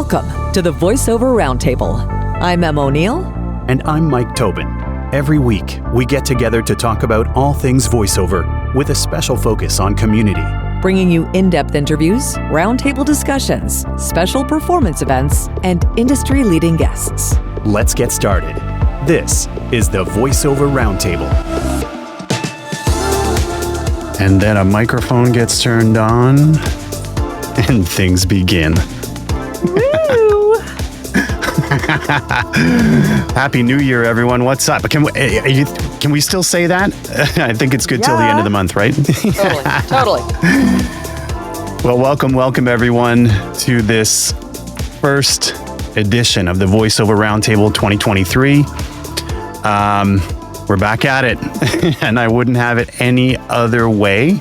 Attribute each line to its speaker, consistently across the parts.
Speaker 1: Welcome to the Voiceover Round Table. I'm Em O'Neill.
Speaker 2: And I'm Mike Tobin. Every week, we get together to talk about all things voiceover with a special focus on community.
Speaker 1: Bringing you in-depth interviews, roundtable discussions, special performance events, and industry-leading guests.
Speaker 2: Let's get started. This is the Voiceover Round Table. And then a microphone gets turned on, and things begin.
Speaker 1: Woo!
Speaker 2: Happy New Year, everyone. What's up? Can we still say that? I think it's good till the end of the month, right?
Speaker 1: Totally.
Speaker 2: Well, welcome everyone to this first edition of the Voiceover Roundtable 2023. We're back at it, and I wouldn't have it any other way.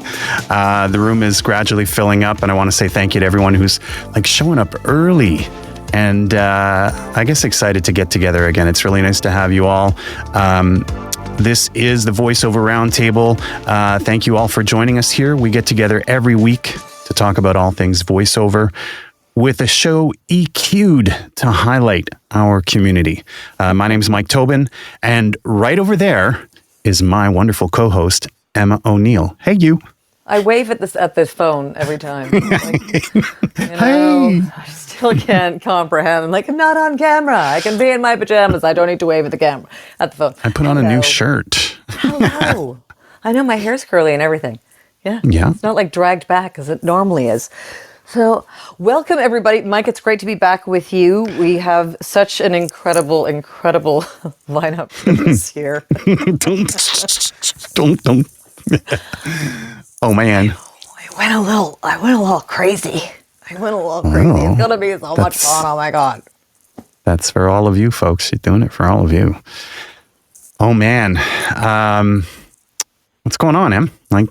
Speaker 2: The room is gradually filling up, and I want to say thank you to everyone who's showing up early. And I guess excited to get together again. It's really nice to have you all. This is the Voiceover Roundtable. Thank you all for joining us here. We get together every week to talk about all things voiceover with a show EQ'd to highlight our community. My name is Mike Tobin, and right over there is my wonderful co-host, Emma O'Neill. Hey, you.
Speaker 3: I wave at this phone every time.
Speaker 2: Hey.
Speaker 3: I still can't comprehend. I'm not on camera. I can be in my pajamas. I don't need to wave at the phone.
Speaker 2: I put on a new shirt.
Speaker 3: Hello. I know my hair's curly and everything. Yeah. It's not dragged back as it normally is. So welcome everybody. Mike, it's great to be back with you. We have such an incredible lineup for this year.
Speaker 2: Don't. Oh man.
Speaker 3: I went a little crazy. It's gonna be so much fun. Oh my God.
Speaker 2: That's for all of you folks. You're doing it for all of you. Oh man. What's going on, Em? New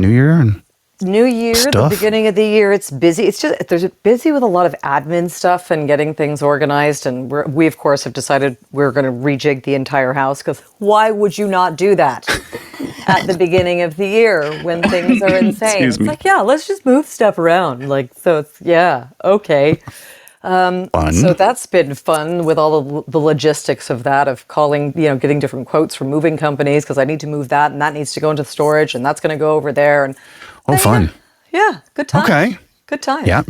Speaker 2: Year and
Speaker 3: New Year,
Speaker 2: stuff.
Speaker 3: The beginning of the year, it's busy. There's busy with a lot of admin stuff and getting things organized. And we of course have decided we're going to rejig the entire house, because why would you not do that at the beginning of the year when things are insane?
Speaker 2: Excuse me.
Speaker 3: Let's just move stuff around. Okay.
Speaker 2: Fun.
Speaker 3: So that's been fun with all the logistics of that, of calling, getting different quotes from moving companies, because I need to move that and that needs to go into storage and that's going to go over there. And
Speaker 2: fun.
Speaker 3: Yeah, good time.
Speaker 2: Okay.
Speaker 3: Good time.
Speaker 2: Yeah.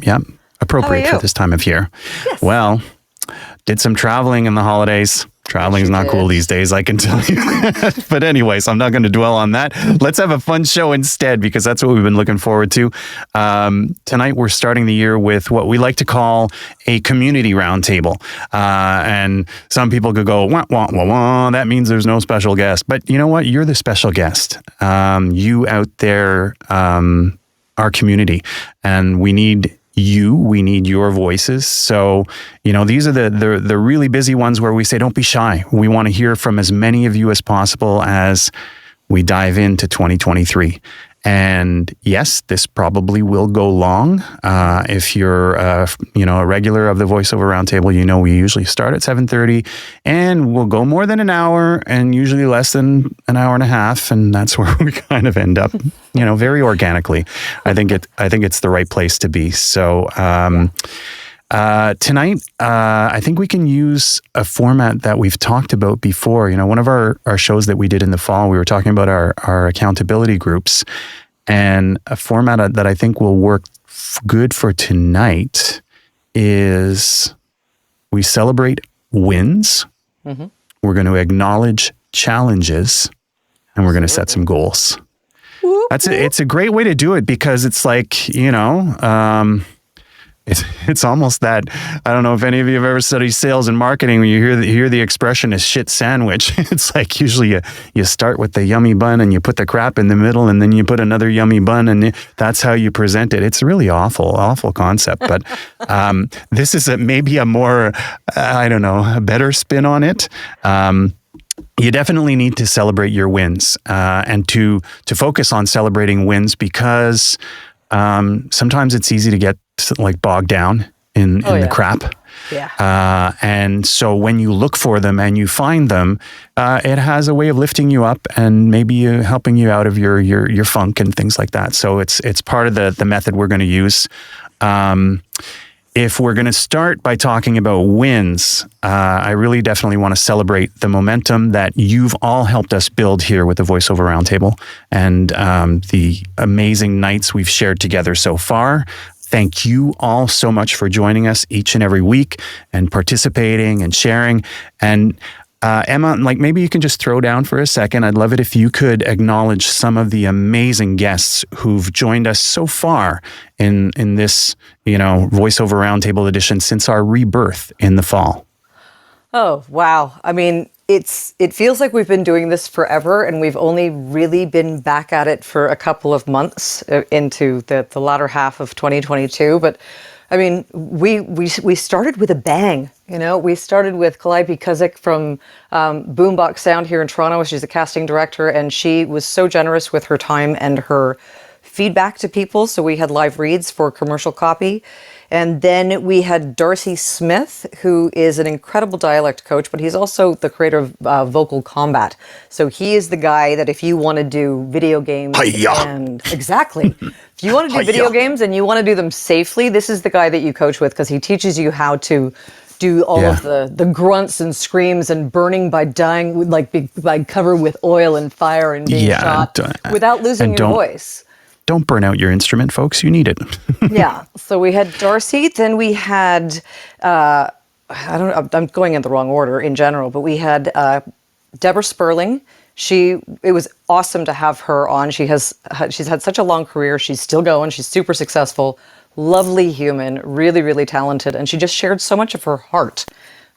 Speaker 2: Appropriate for this time of year.
Speaker 3: Yes.
Speaker 2: Well, did some traveling in the holidays. Traveling's not cool these days, I can tell you. But anyways, I'm not going to dwell on that. Let's have a fun show instead, because that's what we've been looking forward to. Tonight, we're starting the year with what we like to call a community roundtable. And some people could go, wah, wah, wah, wah, that means there's no special guest. But you know what? You're the special guest. You out there, our community. And we need your voices. So, these are the really busy ones where we say, don't be shy. We want to hear from as many of you as possible as we dive into 2023. And yes, this probably will go long. If you're, a regular of the Voiceover Roundtable, we usually start at 7:30 and we'll go more than an hour and usually less than an hour and a half. And that's where we kind of end up, very organically. I think it's the right place to be. So, tonight, I think we can use a format that we've talked about before. One of our shows that we did in the fall, we were talking about our accountability groups, and a format that I think will work good for tonight is we celebrate wins. Mm-hmm. We're going to acknowledge challenges, and we're going to set some goals. It's a great way to do it, because it's it's almost that, I don't know if any of you have ever studied sales and marketing, when you hear the expression is shit sandwich. It's usually you start with the yummy bun and you put the crap in the middle and then you put another yummy bun and that's how you present it. It's really awful concept. But this is maybe a more, a better spin on it. You definitely need to celebrate your wins and to focus on celebrating wins, because sometimes it's easy to get bogged down in the crap.
Speaker 3: Yeah.
Speaker 2: And so when you look for them and you find them, it has a way of lifting you up and maybe helping you out of your funk and things like that. So it's part of the method we're going to use. if we're going to start by talking about wins, I really definitely want to celebrate the momentum that you've all helped us build here with the Voiceover Roundtable and the amazing nights we've shared together so far. Thank you all so much for joining us each and every week and participating and sharing. And Emma, like maybe you can just throw down for a second. I'd love it if you could acknowledge some of the amazing guests who've joined us so far in this, Voiceover Roundtable edition since our rebirth in the fall.
Speaker 3: Oh, wow. I mean, it feels like we've been doing this forever, and we've only really been back at it for a couple of months into the latter half of 2022. But I mean, we started with a bang. We started with Calliope Kuzik from Boombox Sound here in Toronto. She's a casting director, and she was so generous with her time and her feedback to people. So we had live reads for commercial copy. And then we had Darcy Smith, who is an incredible dialect coach, but he's also the creator of Vocal Combat. So he is the guy that if you want to do video games exactly. If you want to do video games and you want to do them safely, this is the guy that you coach with, because he teaches you how to do all of the grunts and screams and burning by dying, by cover with oil and fire and being shot without losing your voice.
Speaker 2: Don't burn out your instrument, folks. You need it.
Speaker 3: Yeah. So we had Darcy. Then we had, I'm going in the wrong order in general, but we had Deborah Sperling. It was awesome to have her on. She's had such a long career. She's still going. She's super successful, lovely human, really, really talented. And she just shared so much of her heart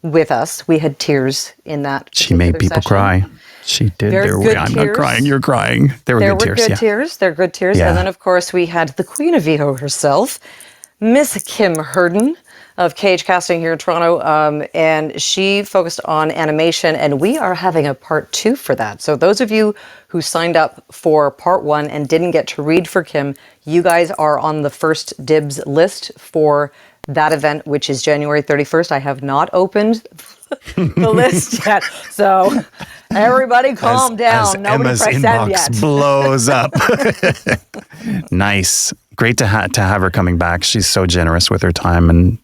Speaker 3: with us. We had tears in that.
Speaker 2: She made people cry. She did. I'm not crying. You're crying. There were good tears.
Speaker 3: They're good tears. Yeah. And then, of course, we had the Queen of VO herself, Miss Kim Herden of Cage Casting here in Toronto. And she focused on animation. And we are having a part 2 for that. So those of you who signed up for part 1 and didn't get to read for Kim, you guys are on the first dibs list for that event, which is January 31st. I have not opened the list yet. So everybody calm down. Nobody
Speaker 2: Emma's
Speaker 3: press send yet.
Speaker 2: inbox blows up. Nice. Great to have her coming back. She's so generous with her time. And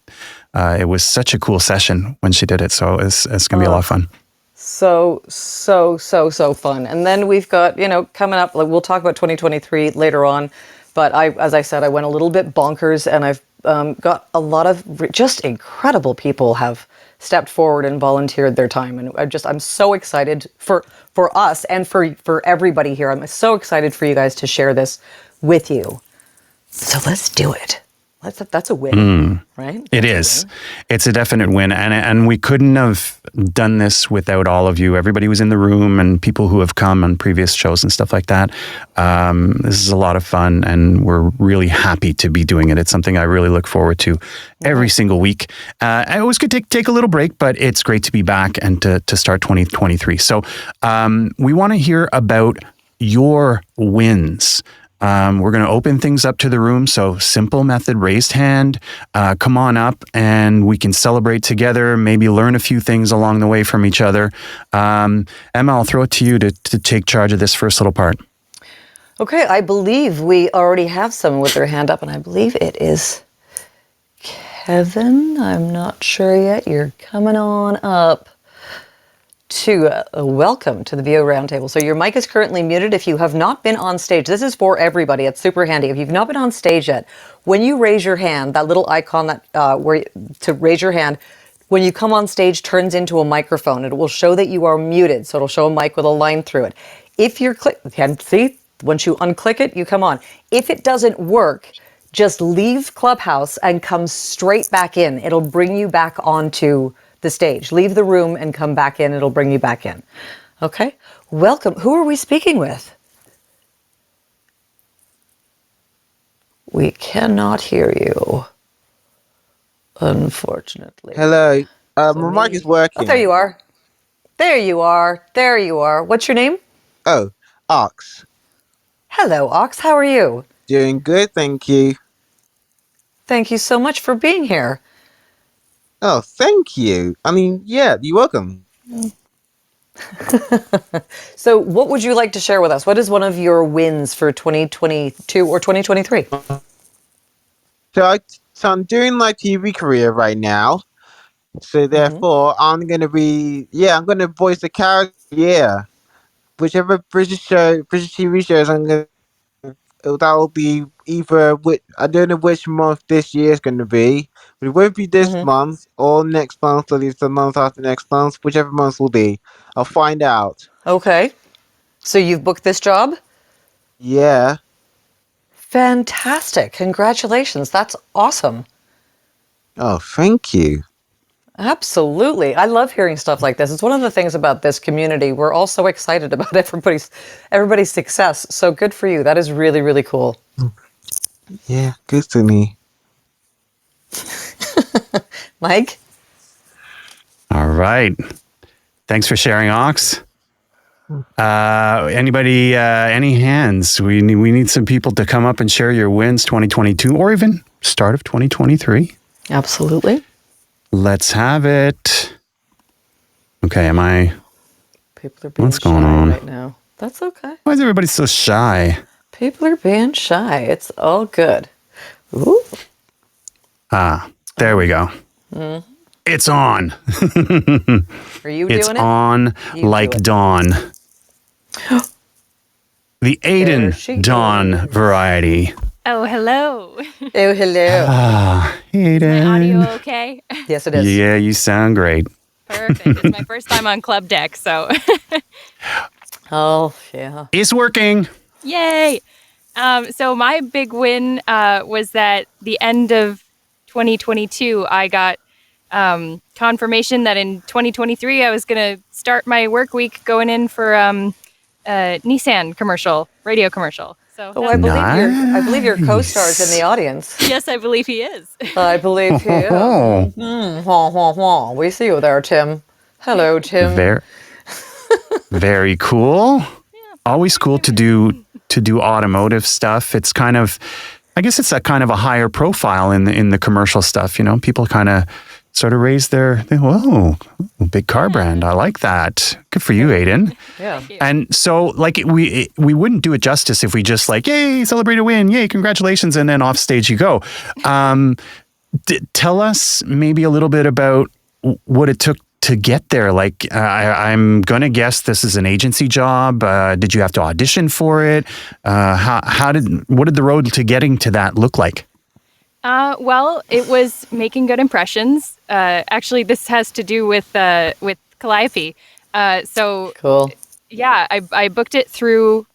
Speaker 2: it was such a cool session when she did it. So it's going to be a lot of fun.
Speaker 3: So fun. And then we've got, coming up, we'll talk about 2023 later on. But as I said, I went a little bit bonkers, and I've got a lot of just incredible people have stepped forward and volunteered their time. And I'm so excited for us and for everybody here. I'm so excited for you guys to share this with you. So let's do it. That's a win, right?
Speaker 2: It is. It's a definite win. And we couldn't have done this without all of you. Everybody was in the room and people who have come on previous shows and stuff like that. This is a lot of fun, and we're really happy to be doing it. It's something I really look forward to every single week. I always could take a little break, but it's great to be back and to start 2023. So we want to hear about your wins. We're going to open things up to the room. So simple method, raised hand, come on up and we can celebrate together, maybe learn a few things along the way from each other. Emma, I'll throw it to you to take charge of this first little part.
Speaker 3: Okay, I believe we already have someone with their hand up, and I believe it is Kevin. I'm not sure yet. You're coming on up to welcome to the VO Roundtable. So your mic is currently muted if you have not been on stage. This is for everybody. It's super handy. If you've not been on stage yet, when you raise your hand, that little icon that to raise your hand, when you come on stage, turns into a microphone. It will show that you are muted. So it'll show a mic with a line through it. If you're see, once you unclick it, you come on. If it doesn't work, just leave Clubhouse and come straight back in. It'll bring you back onto the stage. Leave the room and come back in. It'll bring you back in. Okay. Welcome. Who are we speaking with? We cannot hear you, unfortunately.
Speaker 4: Hello. My mic is working.
Speaker 3: Oh, there you are. There you are. There you are. What's your name?
Speaker 4: Oh, Ox.
Speaker 3: Hello, Ox. How are you?
Speaker 4: Doing good, thank you.
Speaker 3: Thank you so much for being here.
Speaker 4: Oh, thank you. I mean, yeah, you're welcome.
Speaker 3: So what would you like to share with us? What is one of your wins for 2022 or 2023?
Speaker 4: So So I'm doing my TV career right now. So therefore, I'm gonna voice the character. Yeah, whichever British TV shows that will be either I don't know which month this year is gonna be, but it won't be this month or next month or the month after next month. Whichever month will be, I'll find out.
Speaker 3: Okay. So you've booked this job?
Speaker 4: Yeah.
Speaker 3: Fantastic. Congratulations. That's awesome.
Speaker 4: Oh, thank you.
Speaker 3: Absolutely. I love hearing stuff like this. It's one of the things about this community. We're all so excited about everybody's success. So good for you. That is really, really cool.
Speaker 4: Yeah, good to me.
Speaker 3: Mike?
Speaker 2: All right. Thanks for sharing, Ox. Anybody, any hands? We need some people to come up and share your wins 2022 or even start of 2023.
Speaker 3: Absolutely.
Speaker 2: Let's have it. Okay,
Speaker 3: People are being
Speaker 2: what's going
Speaker 3: shy
Speaker 2: on
Speaker 3: right now. That's okay.
Speaker 2: Why is everybody so shy?
Speaker 3: People are being shy. It's all good. Ooh.
Speaker 2: There we go. It's on.
Speaker 3: Are you
Speaker 2: It's
Speaker 3: doing it?
Speaker 2: on like
Speaker 3: do it.
Speaker 2: dawn. The Aiden Dawn variety.
Speaker 5: Oh, hello.
Speaker 3: Oh, hello.
Speaker 2: Aiden.
Speaker 5: My audio okay?
Speaker 3: Yes, it is.
Speaker 2: Yeah, you sound great.
Speaker 5: Perfect. It's my first time on Club Deck, so
Speaker 3: Oh, yeah.
Speaker 2: It's working.
Speaker 5: yay. So my big win was that the end of 2022, I got confirmation that in 2023 I was going to start my work week going in for Nissan commercial, radio commercial. So
Speaker 3: Oh, I believe your co-star's in the audience.
Speaker 5: yes, I believe he is.
Speaker 3: I believe he is. We see you there, Tim. Hello, Tim.
Speaker 2: Very cool. Always cool to do automotive stuff. It's kind of, I guess it's a kind of a higher profile in the commercial stuff. You know, people kind of sort of raise whoa, big car brand. I like that. Good for you, Aiden.
Speaker 3: Yeah.
Speaker 2: And so, like, we wouldn't do it justice if we just like, yay, celebrate a win, yay, congratulations, and then off stage you go. Tell us maybe a little bit about what it took to get there. Like, I'm gonna guess this is an agency job. Did you have to audition for it? What did the road to getting to that look like?
Speaker 5: Well, it was making good impressions. Actually, this has to do with Calliope. So
Speaker 3: Cool.
Speaker 5: yeah, I booked it through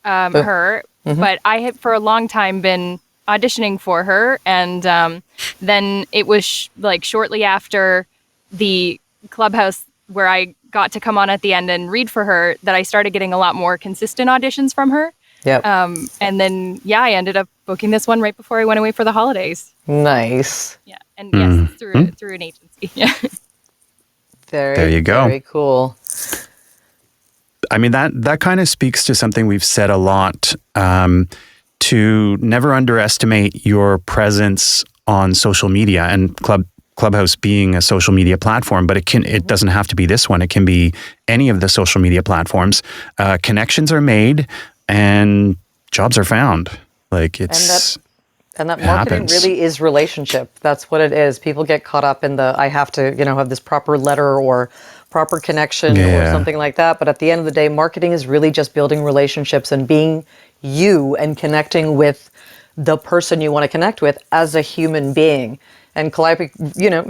Speaker 5: her, but I had for a long time been auditioning for her, and then it was shortly after the Clubhouse where I got to come on at the end and read for her that I started getting a lot more consistent auditions from her.
Speaker 3: Yep.
Speaker 5: And then, I ended up booking this one right before I went away for the holidays.
Speaker 3: Nice.
Speaker 5: Yeah. And yes, through an agency. Yeah.
Speaker 2: There you go.
Speaker 3: Very cool.
Speaker 2: I mean, that kind of speaks to something we've said a lot, to never underestimate your presence on social media, and Clubhouse being a social media platform, but it doesn't have to be this one. It can be any of the social media platforms. Connections are made and jobs are found. Like
Speaker 3: And that marketing really is relationship. That's what it is. People get caught up in I have to, have this proper letter or proper connection or something like that. But at the end of the day, marketing is really just building relationships and being you and connecting with the person you want to connect with as a human being. And Calliope,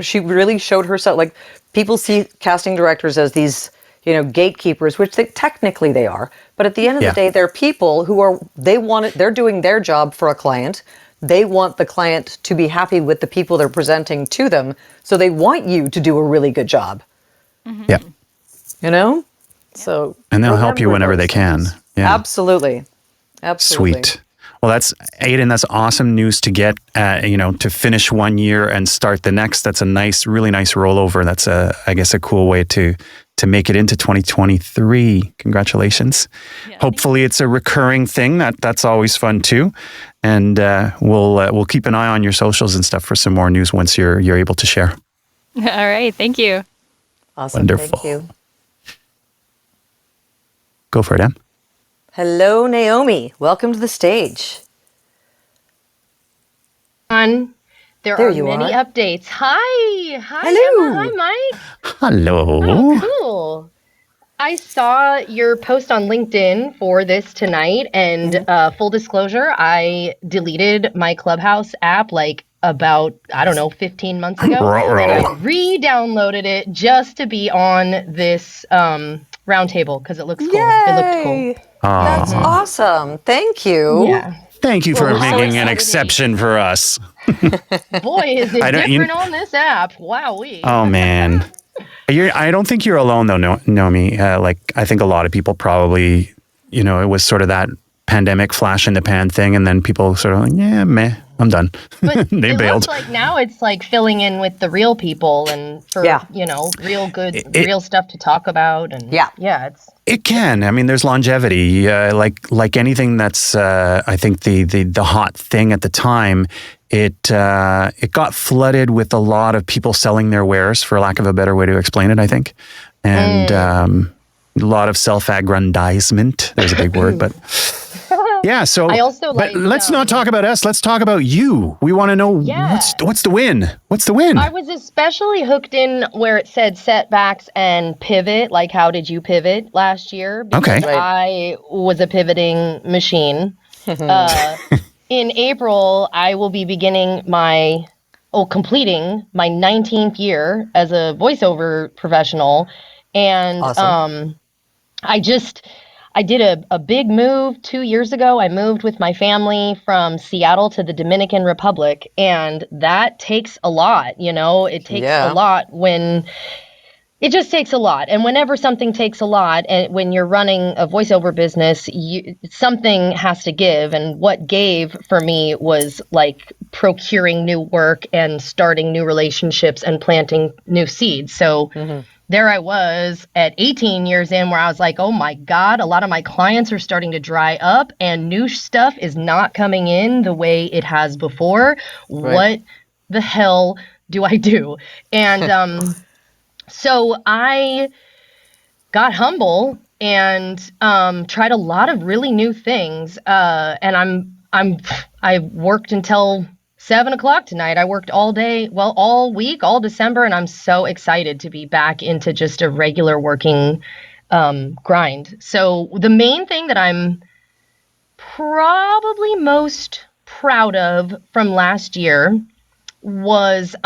Speaker 3: she really showed herself. Like, people see casting directors as these, gatekeepers, which technically they are. But at the end of the day, they're people who they're doing their job for a client. They want the client to be happy with the people they're presenting to them. So they want you to do a really good job.
Speaker 5: Mm-hmm.
Speaker 2: Yeah.
Speaker 3: So.
Speaker 2: And they'll help you whenever they can. Yeah.
Speaker 3: Absolutely.
Speaker 2: Sweet. Well, that's Aiden. That's awesome news to get, to finish one year and start the next. That's a really nice rollover. That's I guess a cool way to make it into 2023. Congratulations. Yeah, hopefully it's a recurring thing. That's always fun too. And we'll keep an eye on your socials and stuff for some more news once you're able to share.
Speaker 5: All right. Thank you.
Speaker 3: Awesome.
Speaker 2: Wonderful.
Speaker 3: Thank you.
Speaker 2: Go for it, Em.
Speaker 3: Hello, Naomi. Welcome to the stage.
Speaker 6: There
Speaker 3: There
Speaker 6: are
Speaker 3: you
Speaker 6: many
Speaker 3: are.
Speaker 6: updates. Hi. Hi,
Speaker 3: Hello.
Speaker 6: Emma. Hi, Mike.
Speaker 2: Hello.
Speaker 6: Oh, cool. I saw your post on LinkedIn for this tonight, and full disclosure, I deleted my Clubhouse app like about, I don't know, 15 months ago, and I re-downloaded it just to be on this roundtable because it looks cool. It looked cool.
Speaker 3: Yay! That's awesome. Thank you.
Speaker 6: Yeah.
Speaker 2: Thank you for
Speaker 3: we're so
Speaker 2: making an
Speaker 3: excited.
Speaker 2: exception for us.
Speaker 6: Boy, is it
Speaker 2: I don't-
Speaker 6: different on this app. Wowee.
Speaker 2: Oh man, I don't think you're alone though, Nomi. Like I think a lot of people probably, it was sort of that pandemic flash in the pan thing, and then people sort of like, yeah, meh, I'm done.
Speaker 6: But
Speaker 2: They
Speaker 6: it
Speaker 2: bailed.
Speaker 6: looks like now it's like filling in with the real people and for,
Speaker 3: Yeah.
Speaker 6: real good, real stuff to talk about. And
Speaker 3: Yeah.
Speaker 6: it's.
Speaker 2: It can. I mean, there's longevity. Like anything that's, I think the hot thing at the time. It got flooded with a lot of people selling their wares, for lack of a better way to explain it, I think, and a lot of self-aggrandizement. There's a big word, but yeah. So
Speaker 6: I also
Speaker 2: but
Speaker 6: like,
Speaker 2: let's not talk about us. Let's talk about you. We want to know what's the win. What's the win?
Speaker 6: I was especially hooked in where it said setbacks and pivot. Like, how did you pivot last year? Because
Speaker 2: Okay.
Speaker 6: I was a pivoting machine. In April, I will be completing my 19th year as a voiceover professional. And
Speaker 3: Awesome.
Speaker 6: I did a big move 2 years ago. I moved with my family from Seattle to the Dominican Republic, and that takes a lot, it takes a lot it just takes a lot. And whenever something takes a lot, and when you're running a voiceover business, something has to give. And what gave for me was like procuring new work and starting new relationships and planting new seeds. So there I was at 18 years in where I was like, oh my God, a lot of my clients are starting to dry up and new stuff is not coming in the way it has before.
Speaker 3: Right.
Speaker 6: What the hell do I do? And so I got humble and tried a lot of really new things. And I worked until 7:00 tonight. I worked all day, all week, all December, and I'm so excited to be back into just a regular working grind. So the main thing that I'm probably most proud of from last year was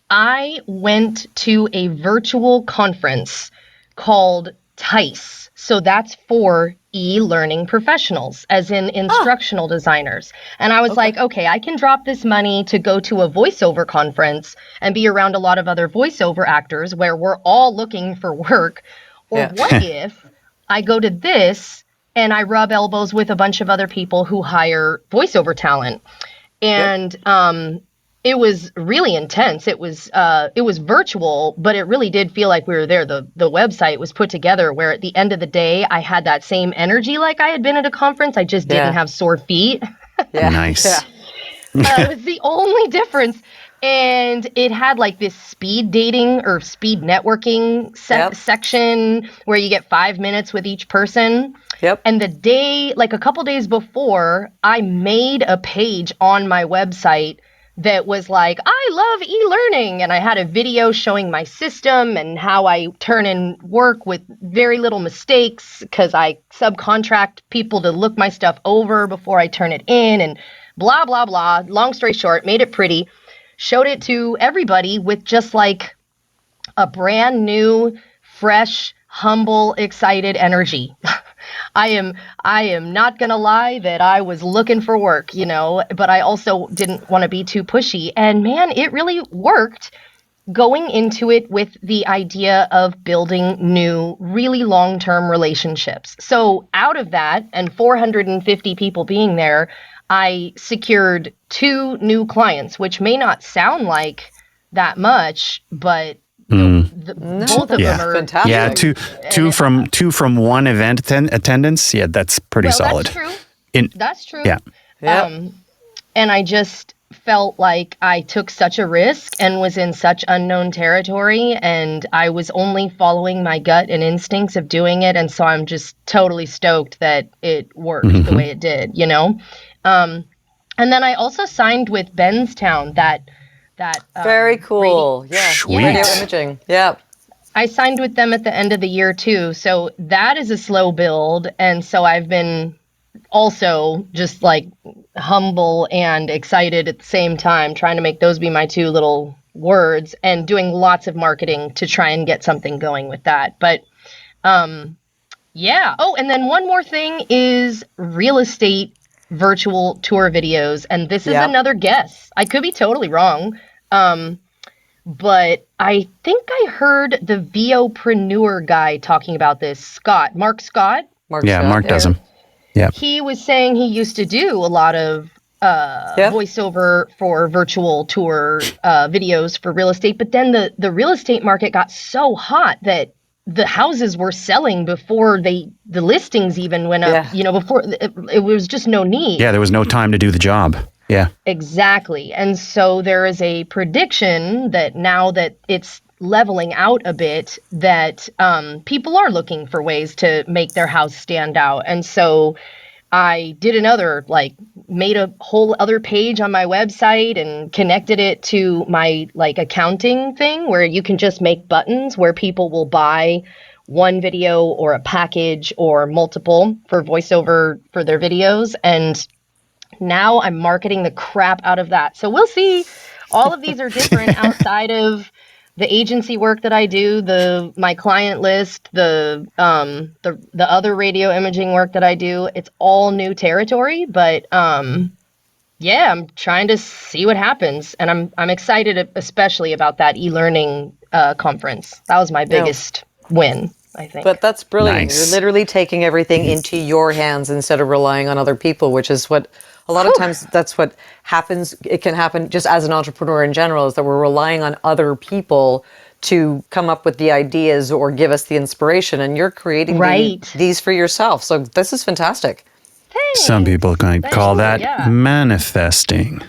Speaker 6: I went to a virtual conference called TICE. So that's for e-learning professionals, as in instructional designers. And I was like, okay, I can drop this money to go to a voiceover conference and be around a lot of other voiceover actors where we're all looking for work. Or what if I go to this and I rub elbows with a bunch of other people who hire voiceover talent? And it was really intense. It was virtual, but it really did feel like we were there. The website was put together where at the end of the day, I had that same energy like I had been at a conference. I just didn't have sore feet.
Speaker 2: Nice.
Speaker 6: It was the only difference. And it had like this speed dating or speed networking section where you get 5 minutes with each person.
Speaker 3: Yep.
Speaker 6: And a couple days before, I made a page on my website that was like, I love e-learning. And I had a video showing my system and how I turn in work with very little mistakes because I subcontract people to look my stuff over before I turn it in and blah, blah, blah. Long story short, made it pretty, showed it to everybody with just like a brand new, fresh, humble, excited energy. I am not going to lie that I was looking for work, but I also didn't want to be too pushy. And man, it really worked going into it with the idea of building new, really long-term relationships. So out of that and 450 people being there, I secured 2 new clients, which may not sound like that much, but both of them are
Speaker 3: fantastic.
Speaker 2: Yeah, two from one event attendance. Yeah, that's pretty solid.
Speaker 6: That's true. That's true.
Speaker 2: Yeah.
Speaker 6: And I just felt like I took such a risk and was in such unknown territory, and I was only following my gut and instincts of doing it. And so I'm just totally stoked that it worked the way it did, And then I also signed with Benstown, that
Speaker 3: very cool. Yeah.
Speaker 2: Sweet.
Speaker 3: Radio imaging. Yeah.
Speaker 6: I signed with them at the end of the year too. So that is a slow build. And so I've been also just like humble and excited at the same time, trying to make those be my two little words and doing lots of marketing to try and get something going with that. But yeah. Oh, and then one more thing is real estate virtual tour videos. And this is another guess. I could be totally wrong. But I think I heard the VOpreneur guy talking about this, Mark Scott.
Speaker 2: Mark does them. Yeah.
Speaker 6: He was saying he used to do a lot of voiceover for virtual tour videos for real estate. But then the real estate market got so hot that the houses were selling before the listings even went up, before it was just no need.
Speaker 2: Yeah, there was no time to do the job. Yeah.
Speaker 6: Exactly. And so there is a prediction that now that it's leveling out a bit, that people are looking for ways to make their house stand out. And so I did made a whole other page on my website and connected it to my accounting thing where you can just make buttons where people will buy one video or a package or multiple for voiceover for their videos. And now I'm marketing the crap out of that. So we'll see. All of these are different outside of the agency work that I do, my client list, the other radio imaging work that I do. It's all new territory, but yeah, I'm trying to see what happens, and I'm excited, especially about that e-learning conference. That was my biggest win, I think.
Speaker 3: But that's brilliant.
Speaker 2: Nice.
Speaker 3: You're literally taking everything into your hands instead of relying on other people, which is what a lot of times that's what happens. It can happen just as an entrepreneur in general, is that we're relying on other people to come up with the ideas or give us the inspiration, and you're creating these for yourself. So this is fantastic.
Speaker 6: Thanks.
Speaker 2: Some people might call that manifesting.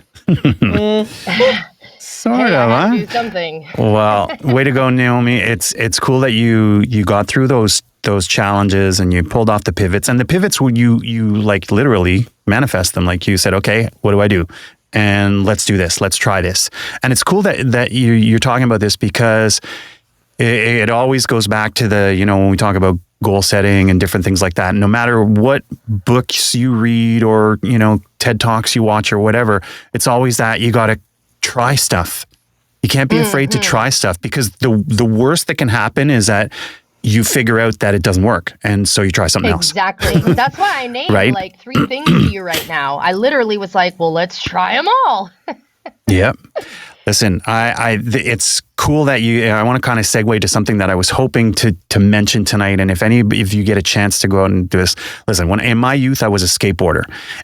Speaker 2: Sort of,
Speaker 6: I
Speaker 2: huh?
Speaker 6: do something.
Speaker 2: Well, way to go, Naomi. It's cool that you got through those challenges and you pulled off the pivots. And the pivots were you literally manifest them. Like you said, okay, what do I do? And let's do this. Let's try this. And it's cool that you're talking about this, because it always goes back to when we talk about goal setting and different things like that. No matter what books you read or, TED Talks you watch or whatever, it's always that you got to try stuff. You can't be afraid to try stuff, because the worst that can happen is that you figure out that it doesn't work, and so you try something else.
Speaker 6: Exactly. That's why I named 3 things to you right now. I literally was like, well, let's try them all.
Speaker 2: Yep. Listen, it's cool that I want to kind of segue to something that I was hoping to mention tonight. And if you get a chance to go out and do this, listen, in my youth, I was a skateboarder.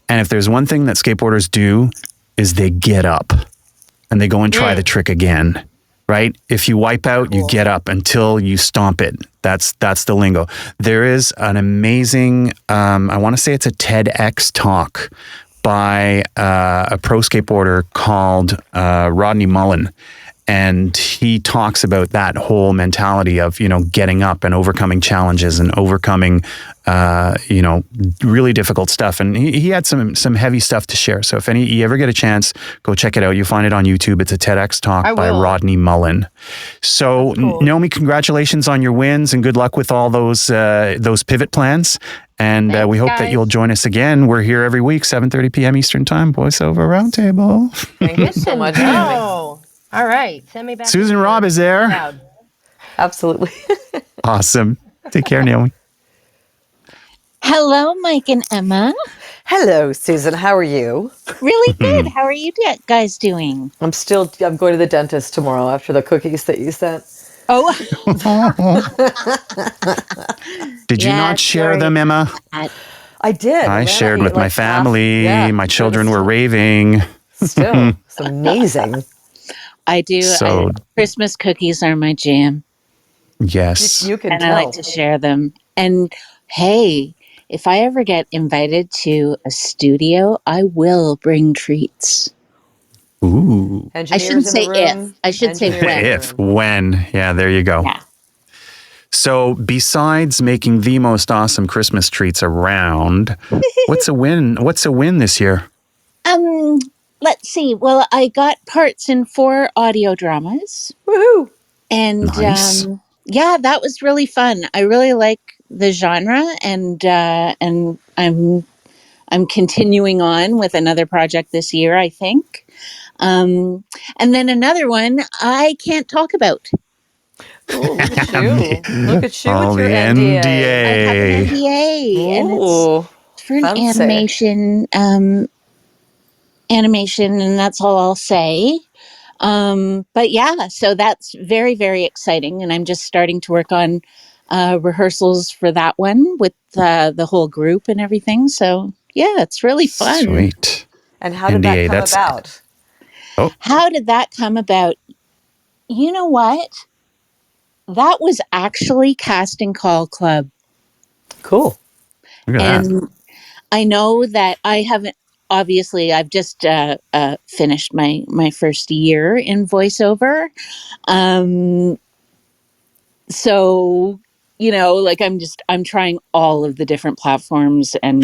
Speaker 2: And if there's one thing that skateboarders do, is they get up and they go and try the trick again. Right? If you wipe out, you get up until you stomp it. That's the lingo. There is an amazing, I want to say it's a TEDx talk by a pro skateboarder called Rodney Mullen. And he talks about that whole mentality of, getting up and overcoming challenges and overcoming, really difficult stuff. And he had some heavy stuff to share. So if you ever get a chance, go check it out. You'll find it on YouTube. It's a TEDx talk by Rodney Mullen. So cool. Naomi, congratulations on your wins and good luck with all those pivot plans. And
Speaker 6: Thanks,
Speaker 2: we hope
Speaker 6: guys.
Speaker 2: that you'll join us again. We're here every week, 7:30 p.m. Eastern Time, Voiceover Round Table.
Speaker 3: Thank you so much, Naomi.
Speaker 6: All right. Send me back.
Speaker 2: Susan Robb is there.
Speaker 6: Cloud.
Speaker 3: Absolutely.
Speaker 2: Awesome. Take care, Naomi.
Speaker 7: Hello, Mike and Emma.
Speaker 3: Hello, Susan. How are you?
Speaker 7: Really good. How are you guys doing?
Speaker 3: I'm going to the dentist tomorrow after the cookies that you sent.
Speaker 7: Oh.
Speaker 2: Did you not share them, Emma?
Speaker 3: I did.
Speaker 2: I shared with my family. My children were raving.
Speaker 3: Still, it's amazing.
Speaker 7: I do. Christmas cookies are my jam.
Speaker 2: Yes.
Speaker 3: You can
Speaker 7: and
Speaker 3: tell.
Speaker 7: I like to share them. And hey, if I ever get invited to a studio, I will bring treats.
Speaker 2: Ooh.
Speaker 7: I shouldn't say if. I should say when.
Speaker 2: When. Yeah, there you go.
Speaker 7: Yeah.
Speaker 2: So besides making the most awesome Christmas treats around, what's a win this year?
Speaker 7: Let's see. Well, I got parts in 4 audio dramas.
Speaker 3: Woohoo!
Speaker 7: And
Speaker 2: Nice.
Speaker 7: yeah, that was really fun. I really like the genre, and I'm continuing on with another project this year, I think. And then another one I can't talk about.
Speaker 3: Oh, look at you. Look at you with
Speaker 2: Oh,
Speaker 3: your
Speaker 2: the
Speaker 3: NDA.
Speaker 7: I have an
Speaker 2: NDA.
Speaker 7: NDA, and it's
Speaker 3: Oh,
Speaker 7: for an
Speaker 3: fancy.
Speaker 7: animation, and that's all I'll say. But yeah, so that's very, very exciting. And I'm just starting to work on rehearsals for that one with the whole group and everything. So yeah, it's really fun.
Speaker 2: Sweet.
Speaker 3: And how did that
Speaker 2: NDA.
Speaker 3: come
Speaker 2: That's
Speaker 3: about?
Speaker 7: How did that come about? You know what? That was actually Casting Call Club.
Speaker 3: Cool.
Speaker 2: look at that.
Speaker 7: And I know that I haven't, obviously, I've just finished my first year in voiceover. Um, so like I'm trying all of the different platforms, and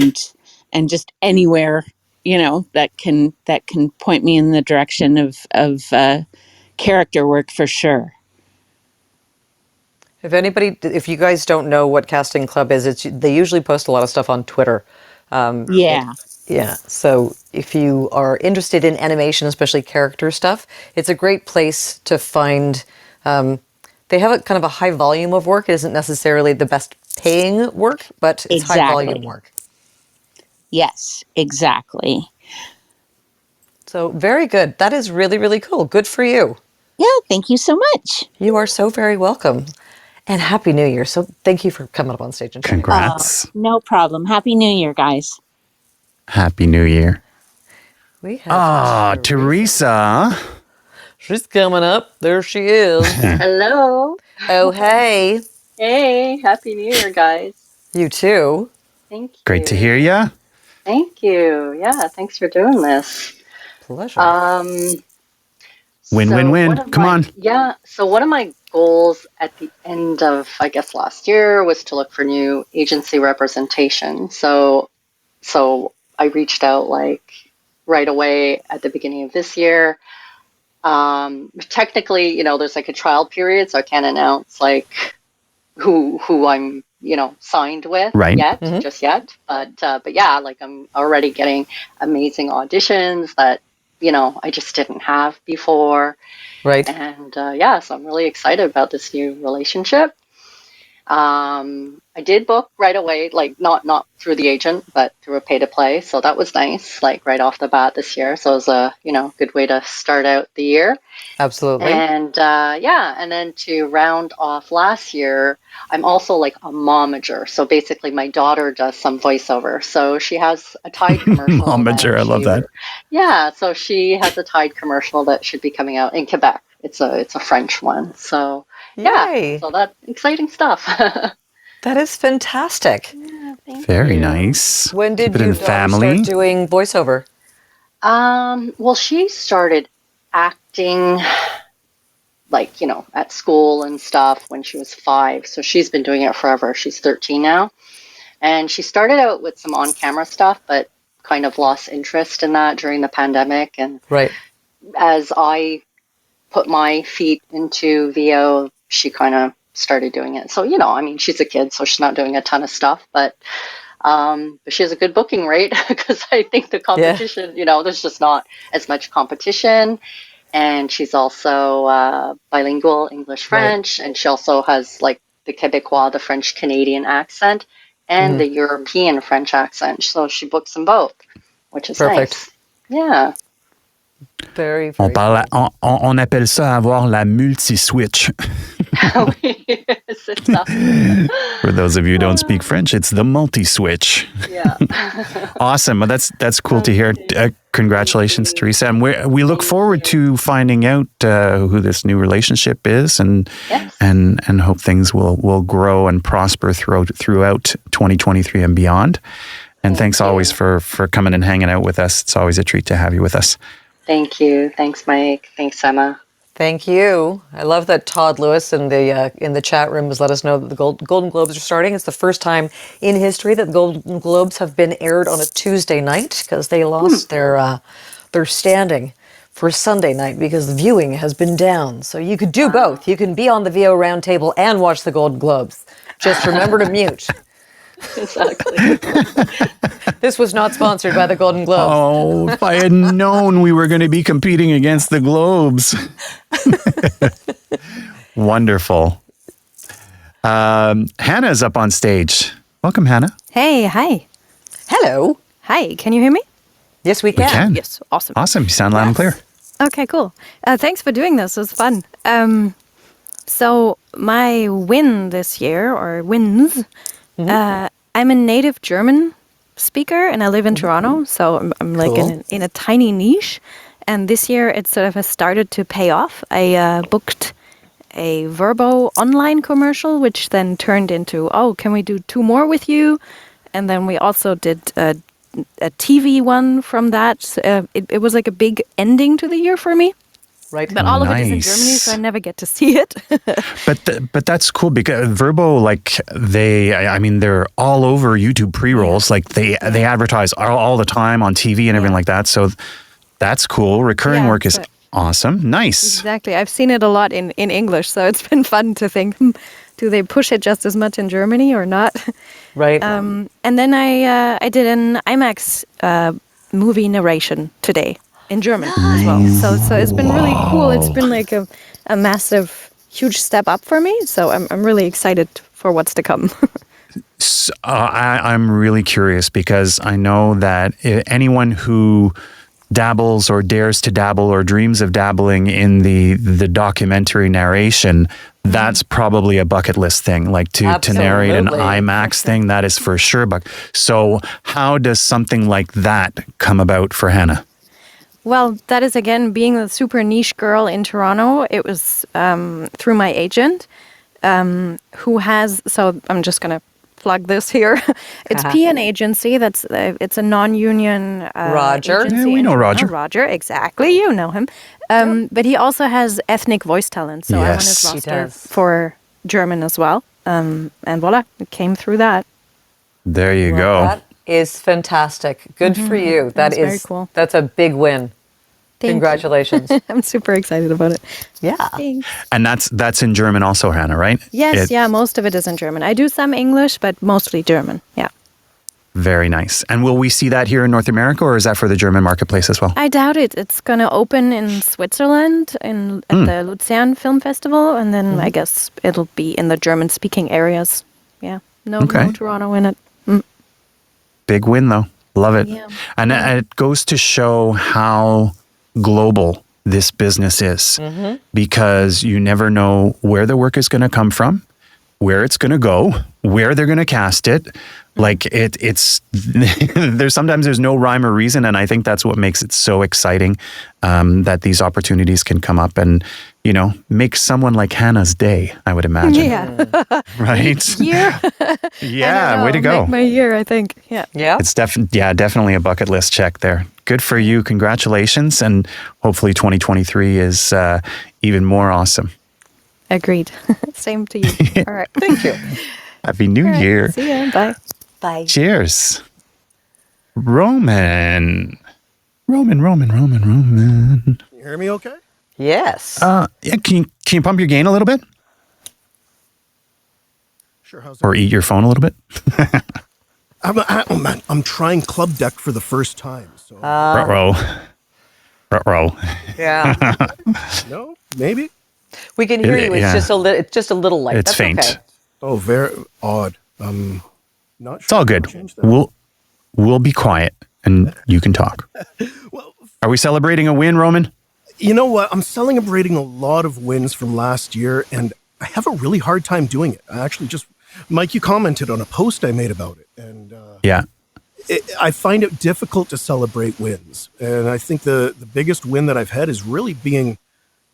Speaker 7: just anywhere that can point me in the direction of character work for sure.
Speaker 3: If you guys don't know what Casting Club is, they usually post a lot of stuff on Twitter.
Speaker 7: Yeah,
Speaker 3: Yeah, so if you are interested in animation, especially character stuff, it's a great place to find. They have a kind of a high volume of work. It isn't necessarily the best paying work, but it's high volume
Speaker 7: exactly.
Speaker 3: work.
Speaker 7: Yes, exactly.
Speaker 3: So very good. That is really, really cool. Good for you.
Speaker 7: Yeah, thank you so much.
Speaker 3: You are so very welcome. And Happy New Year. So thank you for coming up on stage and sharing.
Speaker 2: Congrats.
Speaker 7: No problem. Happy New Year, guys.
Speaker 2: Happy New Year.
Speaker 3: We have
Speaker 2: Teresa.
Speaker 3: She's coming up. There she is.
Speaker 8: Hello.
Speaker 3: Oh, hey.
Speaker 8: Hey, Happy New Year, guys.
Speaker 3: You too.
Speaker 8: Thank you.
Speaker 2: Great to hear you.
Speaker 8: Thank you. Yeah, thanks for doing this.
Speaker 3: Pleasure.
Speaker 2: Win, win, win. Come on.
Speaker 8: Yeah, so one of my goals at the end of, I guess, last year was to look for new agency representation. So I reached out like right away at the beginning of this year. Technically, there's like a trial period, so I can't announce like who I'm signed with yet, just yet. But yeah, like I'm already getting amazing auditions that I just didn't have before.
Speaker 3: Right.
Speaker 8: And yeah, so I'm really excited about this new relationship. I did book right away, like not through the agent, but through a pay to play. So that was nice, like right off the bat this year. So it was a good way to start out the year.
Speaker 3: Absolutely.
Speaker 8: And yeah, and then to round off last year, I'm also like a momager. So basically, my daughter does some voiceover. So she has a Tide commercial.
Speaker 2: Momager, I love that.
Speaker 8: Yeah, so she has a Tide commercial that should be coming out in Quebec. It's a French one. So yeah,
Speaker 3: Yay.
Speaker 8: so that's exciting stuff.
Speaker 3: That is fantastic.
Speaker 8: Yeah, thank
Speaker 2: Very
Speaker 8: you.
Speaker 2: nice.
Speaker 3: When did
Speaker 2: Keep it
Speaker 3: you
Speaker 2: in family.
Speaker 3: start doing voiceover?
Speaker 8: Well, she started acting like, at school and stuff when she was 5. So she's been doing it forever. She's 13 now. And she started out with some on-camera stuff, but kind of lost interest in that during the pandemic. And
Speaker 3: Right.
Speaker 8: as I put my feet into VO, she kind of started doing it. So, she's a kid, so she's not doing a ton of stuff, but she has a good booking rate because I think the competition, there's just not as much competition. And she's also bilingual, English, French, and she also has like the Quebecois, the French Canadian accent, and the European French accent. So she books them both, which is
Speaker 3: Perfect.
Speaker 8: Nice. Yeah.
Speaker 3: Very, very
Speaker 2: On appelle ça avoir la multi-switch.
Speaker 8: C'est ça.
Speaker 2: For those of you who don't speak French, it's the multi-switch.
Speaker 8: Yeah.
Speaker 2: Awesome. Well, that's cool to hear. Congratulations, Teresa. And we look forward to finding out who this new relationship is, and hope things will grow and prosper throughout 2023 and beyond. And thanks always for coming and hanging out with us. It's always a treat to have you with us.
Speaker 8: Thank you. Thanks, Mike. Thanks, Emma.
Speaker 3: Thank you. I love that Todd Lewis in the chat room has let us know that the Golden Globes are starting. It's the first time in history that the Golden Globes have been aired on a Tuesday night because they lost their standing for Sunday night because the viewing has been down. So you could do both. You can be on the VO Round Table and watch the Golden Globes. Just remember to mute.
Speaker 8: Exactly.
Speaker 3: This was not sponsored by the Golden Globes.
Speaker 2: Oh, if I had known we were going to be competing against the Globes. Wonderful. Hannah's up on stage. Welcome, Hannah.
Speaker 9: Hey, hi.
Speaker 3: Hello.
Speaker 9: Hi, can you hear me?
Speaker 3: Yes, we can.
Speaker 2: We can.
Speaker 9: Yes, awesome.
Speaker 2: Awesome. You sound loud and clear.
Speaker 9: Okay, cool. Thanks for doing this. It was fun. So my win this year, or wins, I'm a native German speaker and I live in Toronto. So I'm like in a tiny niche. And this year it sort of has started to pay off. I booked a Verbo online commercial, which then turned into, can we do 2 more with you? And then we also did a TV one from that. It was like a big ending to the year for me.
Speaker 3: Right.
Speaker 9: But all of it is in Germany, so I never get to see it.
Speaker 2: But that's cool because Verbo, they're all over YouTube pre-rolls. Like they advertise all the time on TV and everything like that. So that's cool. Recurring work is awesome. Nice.
Speaker 9: Exactly. I've seen it a lot in English, so it's been fun to think, do they push it just as much in Germany or not?
Speaker 3: Right.
Speaker 9: And then I did an IMAX movie narration today in German as well. So it's been really cool. It's been like a massive, huge step up for me. So I'm really excited for what's to come.
Speaker 2: So, I'm really curious because I know that anyone who dabbles or dares to dabble or dreams of dabbling in the documentary narration, that's probably a bucket list thing, like to narrate an IMAX thing, that is for sure. So how does something like that come about for Hannah?
Speaker 9: Well, that is, again, being a super niche girl in Toronto. It was through my agent who has, so I'm just going to plug this here. It's PN Agency. It's a non-union
Speaker 3: Roger.
Speaker 9: agency.
Speaker 2: Yeah, we know Roger.
Speaker 9: Roger, exactly. You know him. But he also has ethnic voice talent. So I'm on his roster for German as well. And voila, it came through that.
Speaker 2: There you go.
Speaker 3: That is fantastic. Good for you.
Speaker 9: That's very cool.
Speaker 3: That's a big win. Congratulations.
Speaker 9: I'm super excited about it.
Speaker 3: Yeah.
Speaker 9: Thanks.
Speaker 2: And that's in German also, Hannah, right?
Speaker 9: Yes, most of it is in German. I do some English, but mostly German. Yeah.
Speaker 2: Very nice. And will we see that here in North America, or is that for the German marketplace as well?
Speaker 9: I doubt it. It's going to open in Switzerland at the Luzern Film Festival, and then I guess it'll be in the German-speaking areas. Yeah. No Toronto in it.
Speaker 2: Big win, though. Love it.
Speaker 9: Yeah.
Speaker 2: And it goes to show how global this business is, because you never know where the work is going to come from, where it's going to go, where they're going to cast it. Like it's there's no rhyme or reason, and I think that's what makes it so exciting, that these opportunities can come up and make someone like Hannah's day, I would imagine.
Speaker 9: Yeah.
Speaker 2: Right.
Speaker 9: Year.
Speaker 2: Yeah. Way to go.
Speaker 9: Make my year, I think. Yeah.
Speaker 3: Yeah.
Speaker 2: It's definitely a bucket list check there. Good for you. Congratulations. And hopefully 2023 is even more awesome.
Speaker 9: Agreed. Same to you. All right.
Speaker 3: Thank you.
Speaker 2: Happy New Year.
Speaker 9: See ya. Bye.
Speaker 3: Bye.
Speaker 2: Cheers. Roman.
Speaker 10: Can you hear me okay?
Speaker 3: Yes.
Speaker 2: Yeah, can you pump your gain a little bit?
Speaker 10: Sure. How's that?
Speaker 2: Or eat your phone a little bit?
Speaker 10: I'm trying Club Deck for the first time. So
Speaker 2: Ruh-roh.
Speaker 3: Yeah.
Speaker 10: no, maybe.
Speaker 3: We can hear you. It's just a little light.
Speaker 2: It's
Speaker 3: That's
Speaker 2: faint.
Speaker 3: Okay.
Speaker 10: Oh, very odd. Not sure.
Speaker 2: It's all good. We'll be quiet and you can talk.
Speaker 10: Well,
Speaker 2: are we celebrating a win, Roman?
Speaker 10: You know what? I'm celebrating a lot of wins from last year, and I have a really hard time doing it. I actually Mike, you commented on a post I made about it, and I find it difficult to celebrate wins. And I think the biggest win that I've had is really being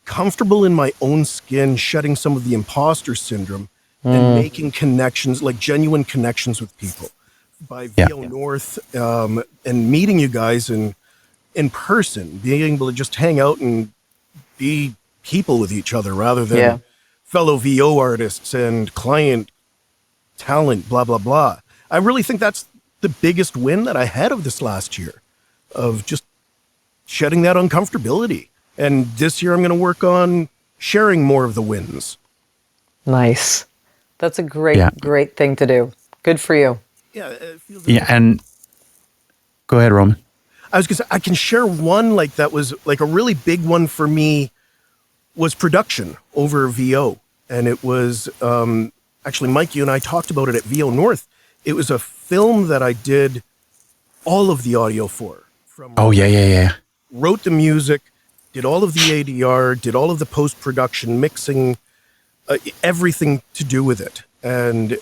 Speaker 10: comfortable in my own skin, shedding some of the imposter syndrome, and making connections, like genuine connections with people by VO North, and meeting you guys in person, being able to just hang out and be people with each other rather than fellow VO artists and client talent, blah, blah, blah. I really think that's the biggest win that I had of this last year, of just shedding that uncomfortability. And this year I'm going to work on sharing more of the wins.
Speaker 3: Nice. That's a great thing to do. Good for you.
Speaker 2: Yeah, and go ahead, Roman.
Speaker 10: I was going to say, I can share one that was like a really big one for me was production over VO. And it was, actually, Mike, you and I talked about it at VO North. It was a film that I did all of the audio for. Wrote the music, did all of the ADR, did all of the post-production, mixing, everything to do with it. And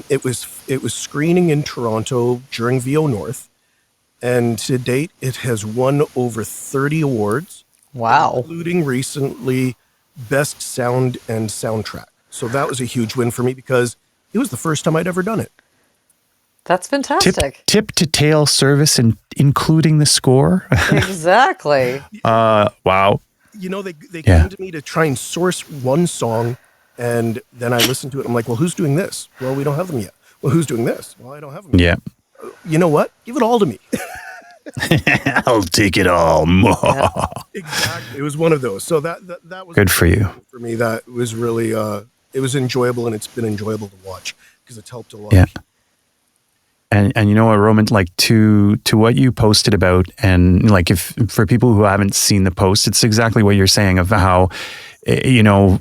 Speaker 10: it was screening in Toronto during VO North. And to date, it has won over 30 awards.
Speaker 3: Wow.
Speaker 10: Including recently Best Sound and Soundtrack. So that was a huge win for me because it was the first time I'd ever done it.
Speaker 3: That's fantastic.
Speaker 2: Tip to tail service and including the score.
Speaker 3: Exactly.
Speaker 2: Wow.
Speaker 10: You know, they came to me to try and source one song, and then I listened to it. I'm like, well, who's doing this? Well, we don't have them yet. Well, who's doing this? Well, I don't have them yet.
Speaker 2: Yeah.
Speaker 10: You know what? Give it all to me.
Speaker 2: I'll take it all.
Speaker 10: Exactly. It was one of those. So that was
Speaker 2: good for you.
Speaker 10: For me, that was really it was enjoyable, and it's been enjoyable to watch because it's helped a lot.
Speaker 2: Yeah. And you know what, Roman, like to what you posted about, and like if for people who haven't seen the post, it's exactly what you're saying of how, you know,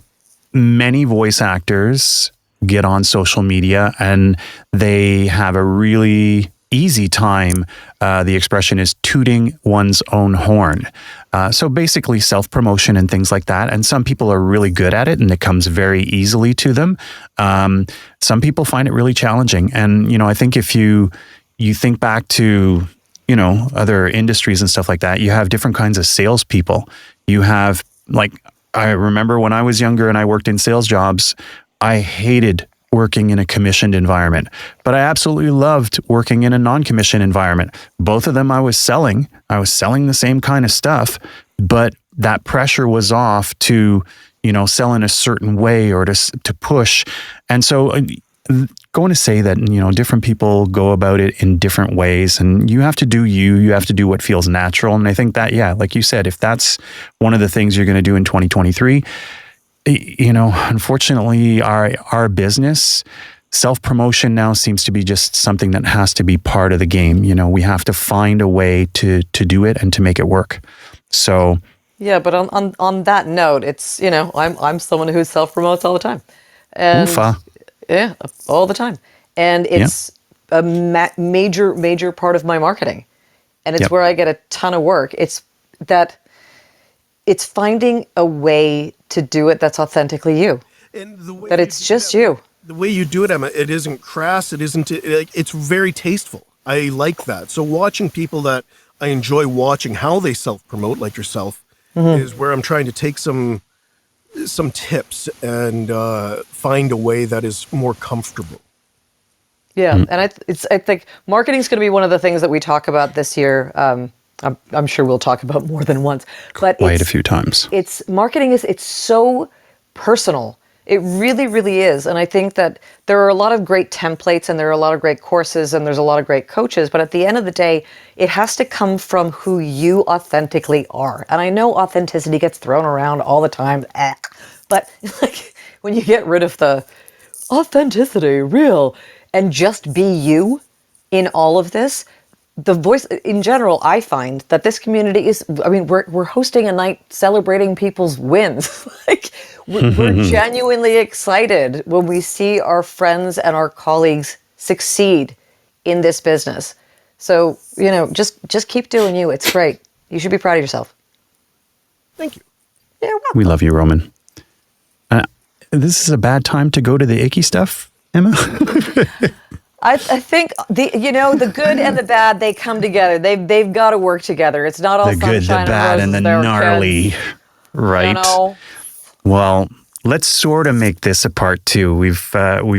Speaker 2: many voice actors get on social media and they have a really easy time. The expression is tooting one's own horn. So basically self-promotion and things like that. And some people are really good at it and it comes very easily to them. Some people find it really challenging. And, you know, I think if you think back to, you know, other industries and stuff like that, you have different kinds of salespeople. You have, like, I remember when I was younger and I worked in sales jobs, I hated working in a commissioned environment, but I absolutely loved working in a non-commissioned environment. Both of them I was selling the same kind of stuff, but that pressure was off to, you know, sell in a certain way or to push. And so going to say that, you know, different people go about it in different ways, and you have to do you have to do what feels natural. And I think that, yeah, like you said, if that's one of the things you're going to do in 2023, you know, unfortunately, our business, self-promotion now seems to be just something that has to be part of the game. You know, we have to find a way to do it and to make it work. So
Speaker 3: yeah, but on that note, it's, you know, I'm someone who self-promotes all the time, and yeah, all the time, and it's a major part of my marketing, and it's where I get a ton of work. It's finding a way to do it that's authentically you. And the way that it's just you.
Speaker 10: The way you do it, Emma, it isn't crass. It isn't, it's very tasteful. I like that. So watching people that I enjoy watching how they self-promote, like yourself, is where I'm trying to take some tips and find a way that is more comfortable.
Speaker 3: Yeah, and I think marketing is going to be one of the things that we talk about this year. I'm sure we'll talk about more than once, but
Speaker 2: quite a few times.
Speaker 3: Marketing it's so personal. It really, really is. And I think that there are a lot of great templates and there are a lot of great courses and there's a lot of great coaches, but at the end of the day, it has to come from who you authentically are. And I know authenticity gets thrown around all the time, but like when you get rid of the authenticity, real, and just be you in all of this, the voice in general, I find that this community is, I mean, we're hosting a night celebrating people's wins. Like we're genuinely excited when we see our friends and our colleagues succeed in this business. So, you know, just keep doing you. It's great. You should be proud of yourself.
Speaker 10: Thank you.
Speaker 3: You're welcome.
Speaker 2: We love you, Roman. This is a bad time to go to the icky stuff, Emma.
Speaker 3: I think the good and the bad, they come together. They've got to work together. It's not all
Speaker 2: the good, the
Speaker 3: sunshine
Speaker 2: bad, and the
Speaker 3: roses there,
Speaker 2: gnarly,
Speaker 3: kids.
Speaker 2: right?
Speaker 3: You know?
Speaker 2: Well, let's sort of make this a part two. We've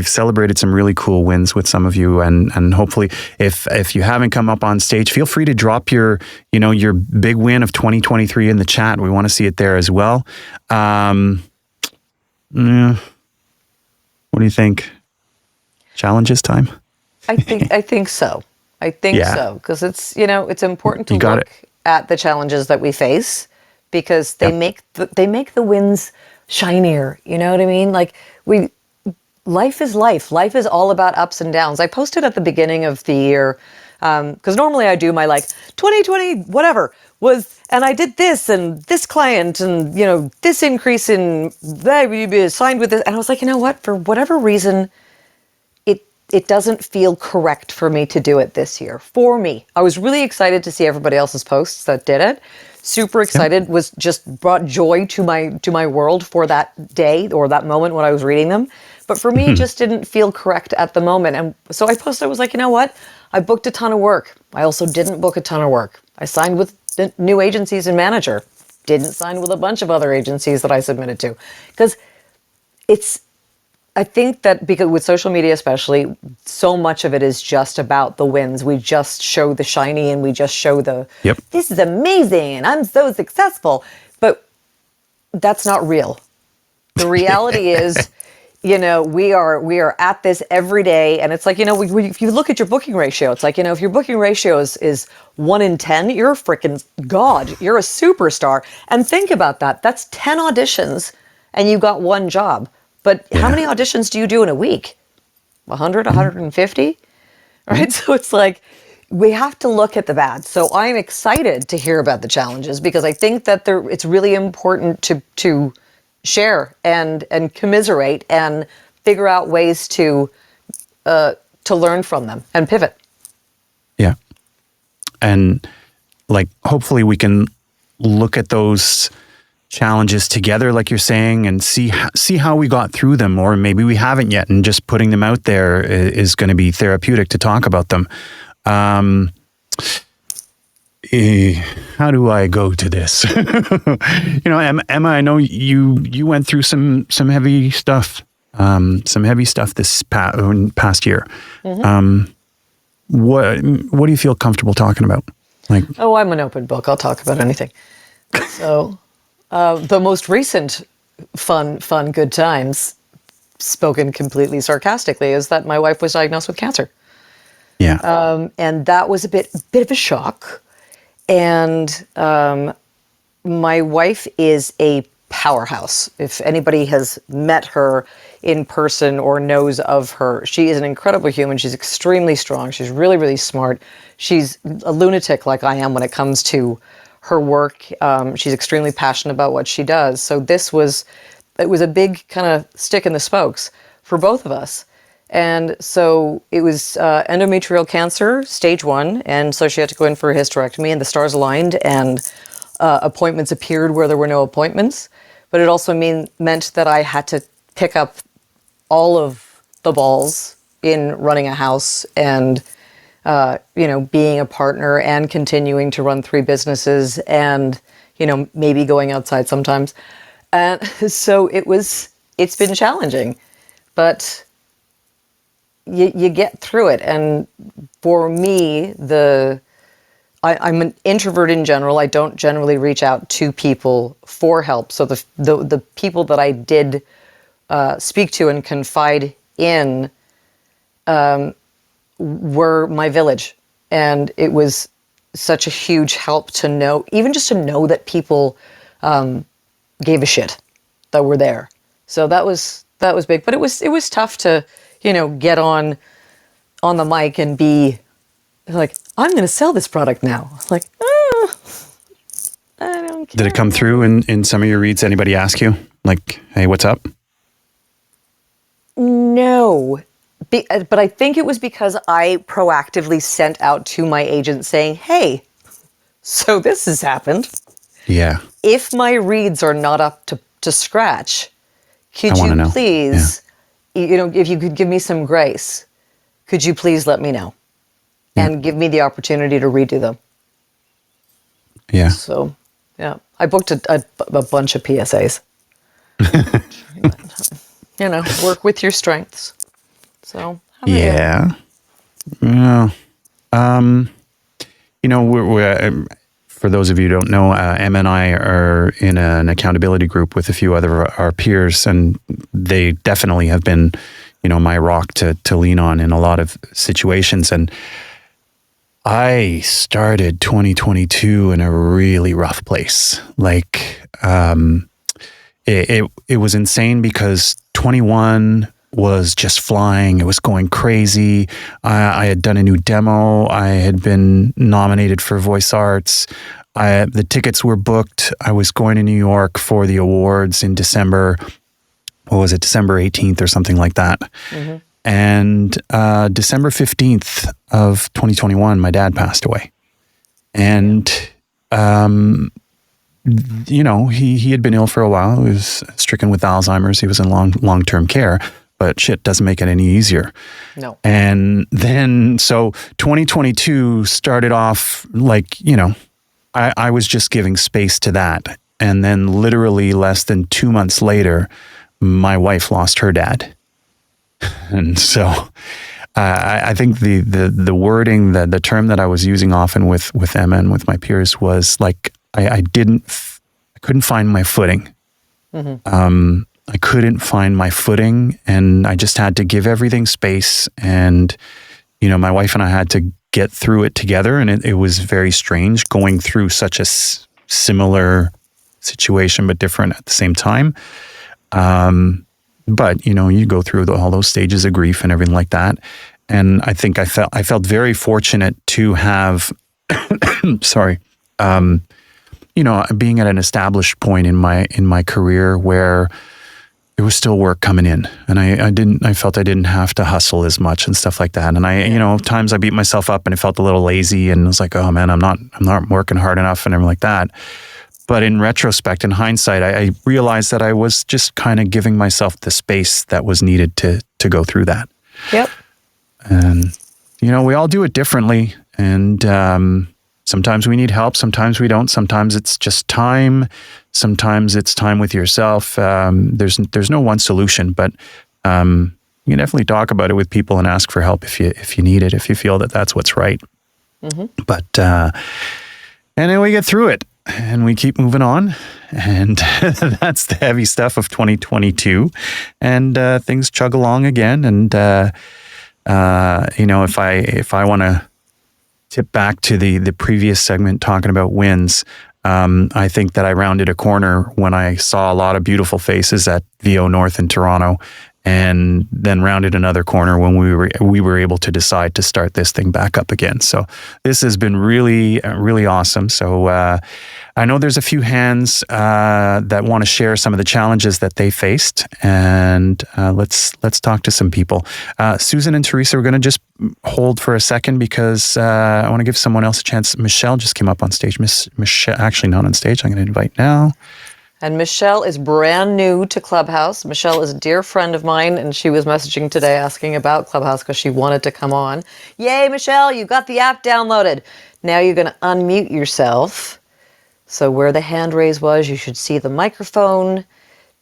Speaker 2: celebrated some really cool wins with some of you, and hopefully, if you haven't come up on stage, feel free to drop your big win of 2023 in the chat. We want to see it there as well. Yeah. What do you think? Challenges time?
Speaker 3: I think so. I think so, because it's important to look at the challenges that we face, because they make the wins shinier. You know what I mean? Like life is life. Life is all about ups and downs. I posted at the beginning of the year, because normally I do my 2020 whatever was, and I did this and this client and this increase in that signed with this, and I was like, you know what? For whatever reason, it doesn't feel correct for me to do it this year. For me, I was really excited to see everybody else's posts that did it. Super excited, was just brought joy to my world for that day or that moment when I was reading them. But for me, it just didn't feel correct at the moment. And so I posted, I was like, you know what? I booked a ton of work. I also didn't book a ton of work. I signed with new agencies and manager. Didn't sign with a bunch of other agencies that I submitted to. Because I think that because with social media especially, so much of it is just about the wins. We just show the shiny and we just show this is amazing and I'm so successful. But that's not real. The reality is, we are at this every day, and it's like, if you look at your booking ratio, it's like, if your booking ratio is 1 in 10, you're a freaking god. You're a superstar. And think about that. That's 10 auditions and you got one job. But how many auditions do you do in a week? 100, 150? Right? So it's like, we have to look at the bad. So I'm excited to hear about the challenges, because I think that it's really important to share and commiserate and figure out ways to learn from them and pivot.
Speaker 2: Yeah. And hopefully we can look at those challenges together, like you're saying, and see how we got through them, or maybe we haven't yet, and just putting them out there is going to be therapeutic to talk about them. How do I go to this? Emma, I know you went through some heavy stuff, this past year. Mm-hmm. What do you feel comfortable talking about?
Speaker 3: I'm an open book. I'll talk about anything. So. The most recent fun, good times, spoken completely sarcastically, is that my wife was diagnosed with cancer. Yeah. And that was a bit of a shock. And my wife is a powerhouse. If anybody has met her in person or knows of her, she is an incredible human. She's extremely strong. She's really, really smart. She's a lunatic like I am when it comes to her work. She's extremely passionate about what she does. So it was a big kind of stick in the spokes for both of us. And so it was endometrial cancer, stage 1. And so she had to go in for a hysterectomy, and the stars aligned, and appointments appeared where there were no appointments. But it also meant that I had to pick up all of the balls in running a house and being a partner and continuing to run 3 businesses and, maybe going outside sometimes. And so it's been challenging, but you get through it. And for me, I'm an introvert in general. I don't generally reach out to people for help. So the people that I did speak to and confide in, were my village. And it was such a huge help to know, even just to know that people gave a shit that were there. So that was big. But it was tough to, get on the mic and be like, I'm going to sell this product now. Like, I don't care.
Speaker 2: Did it come through in some of your reads? Anybody ask you, like, hey, what's up?
Speaker 3: No. But I think it was because I proactively sent out to my agent saying, hey, so this has happened.
Speaker 2: Yeah.
Speaker 3: If my reads are not up to scratch, could you please, if you could give me some grace, could you please let me know and give me the opportunity to redo them?
Speaker 2: Yeah.
Speaker 3: So, yeah, I booked a bunch of PSAs. Work with your strengths. So, how about
Speaker 2: yeah. Well, we're for those of you who don't know, Emma and I are in an accountability group with a few other of our peers, and they definitely have been, my rock to lean on in a lot of situations. And I started 2022 in a really rough place. Like, it was insane because 21 was just flying. It was going crazy. I had done a new demo. I had been nominated for Voice Arts. The tickets were booked. I was going to New York for the awards in December. What was it? December 18th or something like that. Mm-hmm. And December 15th of 2021, my dad passed away. And, he had been ill for a while. He was stricken with Alzheimer's. He was in long-term care. But shit doesn't make it any easier.
Speaker 3: No.
Speaker 2: And then, so 2022 started off like, I was just giving space to that. And then literally less than 2 months later, my wife lost her dad. And so I think the wording, the term that I was using often with Emma and with my peers was like, I couldn't find my footing. Mm-hmm. I couldn't find my footing, and I just had to give everything space. And, my wife and I had to get through it together. And it was very strange going through such a similar situation, but different at the same time. But, you go through all those stages of grief and everything like that. And I think I felt very fortunate to have, being at an established point in my career where there was still work coming in, and I felt I didn't have to hustle as much and stuff like that. And times I beat myself up and it felt a little lazy, and I was like, oh man, I'm not working hard enough and everything like that. But in retrospect, in hindsight, I realized that I was just kind of giving myself the space that was needed to go through that.
Speaker 3: Yep.
Speaker 2: And, we all do it differently. And sometimes we need help. Sometimes we don't. Sometimes it's just time. Sometimes it's time with yourself. There's no one solution, but you can definitely talk about it with people and ask for help if you need it, if you feel that that's what's right. Mm-hmm. But and then we get through it. And we keep moving on, and that's the heavy stuff of 2022. And things chug along again. And if I want to tip back to the previous segment talking about wins, I think that I rounded a corner when I saw a lot of beautiful faces at VO North in Toronto, and then rounded another corner when we were able to decide to start this thing back up again. So this has been really, really awesome. So I know there's a few hands that want to share some of the challenges that they faced, and let's talk to some people. Susan and Teresa, we're going to just hold for a second because I want to give someone else a chance. Michelle just came up on stage. Michelle, actually not on stage. I'm going to invite now.
Speaker 3: And Michelle is brand new to Clubhouse. Michelle is a dear friend of mine, and she was messaging today asking about Clubhouse because she wanted to come on. Yay, Michelle, you got the app downloaded. Now you're going to unmute yourself. So where the hand raise was, you should see the microphone.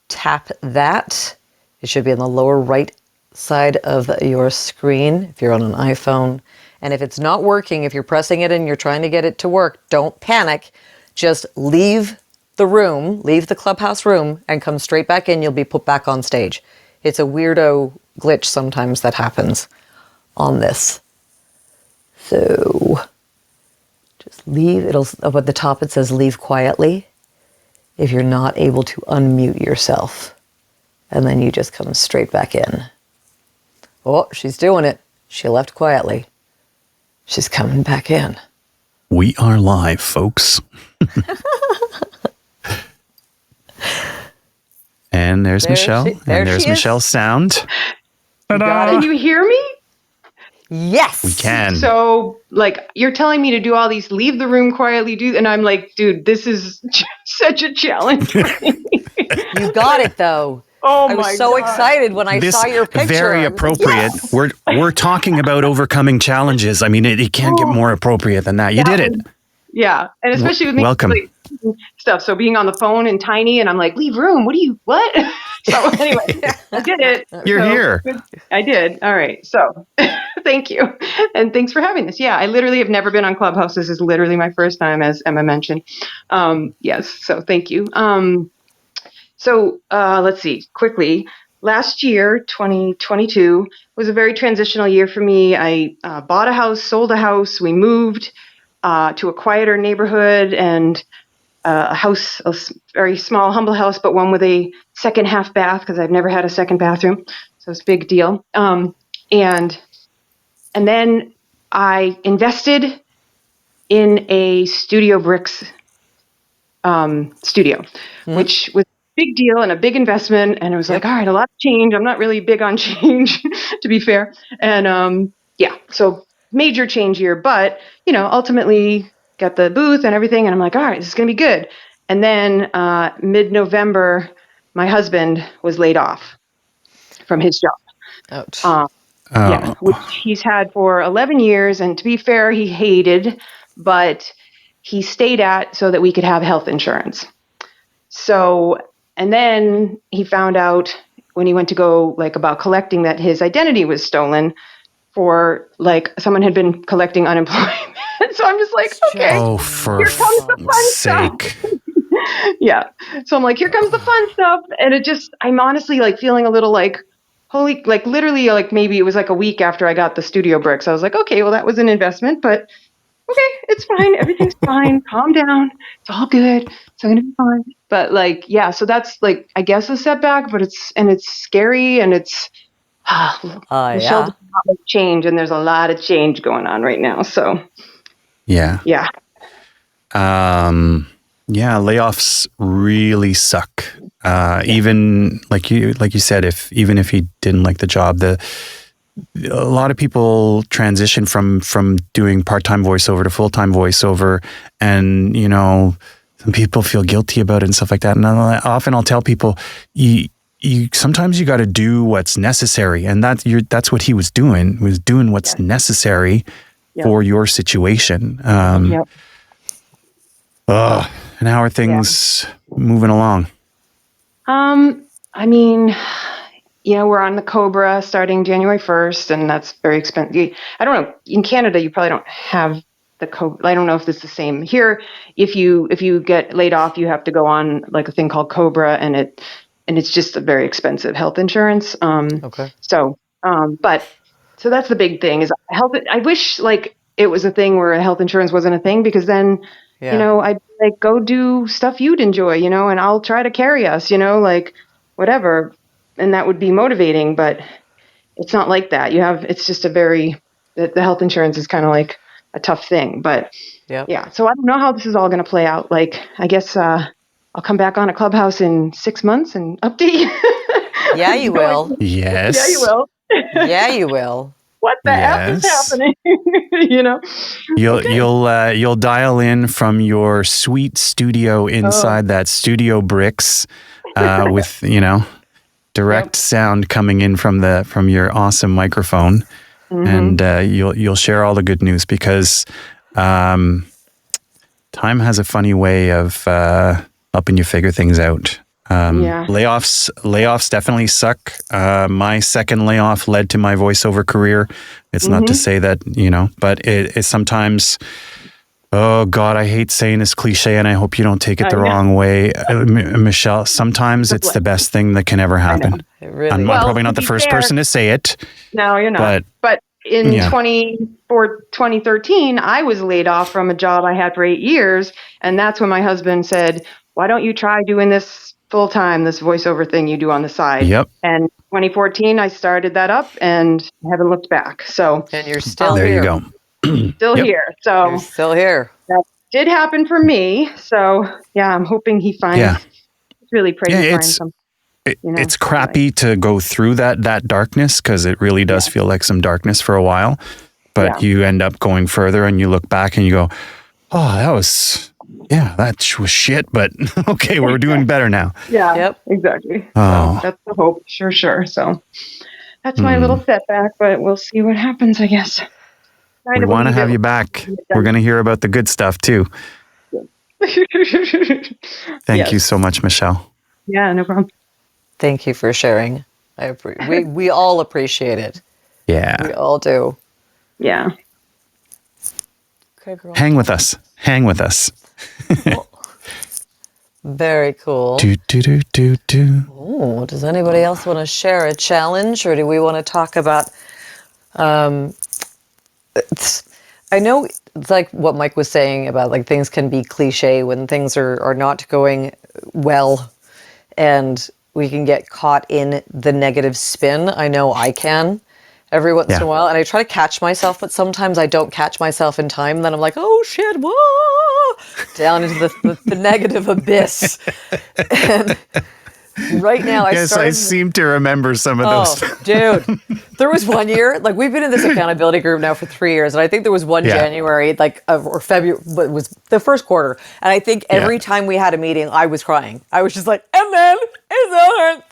Speaker 3: Tap that. It should be on the lower right side of your screen if you're on an iPhone. And if it's not working, if you're pressing it and you're trying to get it to work, don't panic. Just leave the room, leave the Clubhouse room, and come straight back in. You'll be put back on stage. It's a weirdo glitch sometimes that happens on this. So just leave. Up at the top it says leave quietly if you're not able to unmute yourself. And then you just come straight back in. Oh, she's doing it. She left quietly. She's coming back in.
Speaker 2: We are live, folks. And there's Michelle. And there's Michelle's sound.
Speaker 11: Can you hear me?
Speaker 3: Yes.
Speaker 2: We can.
Speaker 11: So, you're telling me to do all these, leave the room quietly, and I'm like, dude, this is such a challenge for me.
Speaker 3: You got it, though.
Speaker 11: Oh,
Speaker 3: I was so excited when I saw your picture.
Speaker 2: Very appropriate.
Speaker 3: Yes!
Speaker 2: We're talking about overcoming challenges. I mean, it can't get more appropriate than that. You did it.
Speaker 11: Yeah, and especially with me,
Speaker 2: welcome.
Speaker 11: stuff. So being on the phone and tiny, and I'm like, leave room. What? So anyway, I did it.
Speaker 2: You're here.
Speaker 11: I did. All right. So thank you. And thanks for having this. Yeah, I literally have never been on Clubhouse. This is literally my first time, as Emma mentioned. Yes. So thank you. So let's see quickly. Last year, 2022, was a very transitional year for me. I bought a house, sold a house. We moved to a quieter neighborhood and a house, a very small, humble house, but one with a second half bath because I've never had a second bathroom. So it's a big deal. And then I invested in a Studio Bricks studio, which was a big deal and a big investment. And it was like, all right, a lot of change. I'm not really big on change, to be fair. And so major change year, but ultimately got the booth and everything. And I'm like, all right, this is going to be good. And then mid-November, my husband was laid off from his job.
Speaker 3: Ouch.
Speaker 11: Yeah, which he's had for 11 years. And to be fair, he hated, but he stayed at so that we could have health insurance. So, and then he found out when he went to go about collecting that his identity was stolen for someone had been collecting unemployment. So I'm just like, okay, here comes the fun stuff. Yeah. So I'm like, here comes the fun stuff. And I'm honestly feeling a little holy, literally maybe it was a week after I got the Studio Bricks. I was like, okay, well, that was an investment, but okay, it's fine. Everything's fine. Calm down. It's all good. It's going to be fine. But so that's I guess a setback, but it's scary and it's Michelle does not like change, and there's a lot of change going on right now. So
Speaker 2: yeah. Layoffs really suck. Even like you said, even if he didn't like the job, a lot of people transition from doing part-time voiceover to full-time voiceover, and some people feel guilty about it and stuff like that. And I'll tell people, sometimes you got to do what's necessary, and that's what he was doing. What's necessary for your situation. And how are things moving along?
Speaker 11: I mean, we're on the Cobra starting January 1st, and that's very expensive. I don't know. In Canada, you probably don't have the Cobra. I don't know if it's the same here. If you get laid off, you have to go on a thing called Cobra, and it's just a very expensive health insurance.
Speaker 3: Okay.
Speaker 11: So that's the big thing is health. I wish it was a thing where health insurance wasn't a thing, because then I'd go do stuff you'd enjoy, and I'll try to carry us, whatever. And that would be motivating, but it's not like that. It's just the health insurance is kind of a tough thing, but yeah. So I don't know how this is all going to play out. I guess I'll come back on a Clubhouse in 6 months and update.
Speaker 3: Yeah, you will.
Speaker 2: Yes.
Speaker 11: Yeah, you will.
Speaker 3: Yeah, you will.
Speaker 11: What the F is happening?
Speaker 2: You'll dial in from your sweet studio inside that Studio Bricks, with direct sound coming in from your awesome microphone, and you'll share all the good news, because time has a funny way of helping you figure things out. Layoffs definitely suck. My second layoff led to my voiceover career. It's not to say that, but it sometimes, oh God, I hate saying this cliche, and I hope you don't take it the wrong way. Michelle, sometimes it's the best thing that can ever happen.
Speaker 3: It really
Speaker 2: I'm probably not the first person to say it.
Speaker 11: No, you're not. But in 2013, I was laid off from a job I had for 8 years. And that's when my husband said, why don't you try doing this full time, this voiceover thing you do on the side?
Speaker 2: Yep.
Speaker 11: And 2014, I started that up and haven't looked back. So,
Speaker 3: and you're still
Speaker 2: there
Speaker 3: here.
Speaker 2: You go.
Speaker 11: Still here. So
Speaker 3: you're still here.
Speaker 11: That did happen for me. So yeah, I'm hoping he finds. It's really pretty to find some.
Speaker 2: It's crappy to go through that darkness, because it really does feel like some darkness for a while. But you end up going further, and you look back and you go, oh, that was shit, but okay, we're doing better now.
Speaker 11: Yeah, exactly.
Speaker 2: Oh.
Speaker 11: So that's the hope, sure. So that's my little setback, but we'll see what happens, I guess.
Speaker 2: We want to have you back. We're going to hear about the good stuff too. Thank you so much, Michelle.
Speaker 11: Yeah, no problem.
Speaker 3: Thank you for sharing. We all appreciate it.
Speaker 2: Yeah.
Speaker 3: We all do.
Speaker 11: Yeah.
Speaker 3: Okay, girl.
Speaker 2: Hang with us. Hang with us.
Speaker 3: Very cool.
Speaker 2: Do, do, do, do, do.
Speaker 3: Oh, does anybody else want to share a challenge, or do we want to talk about? I know it's like what Mike was saying about like things can be cliche when things are not going well, and we can get caught in the negative spin. I know I can every once in a while, and I try to catch myself, but sometimes I don't catch myself in time. Then I'm like, oh shit, whoa, down into the negative abyss. And right now,
Speaker 2: I seem to remember some of those.
Speaker 3: Oh, dude. There was one year, like we've been in this accountability group now for 3 years, and I think there was one January, like or February, but it was the first quarter, and I think every time we had a meeting, I was crying. I was just like, and then it's over.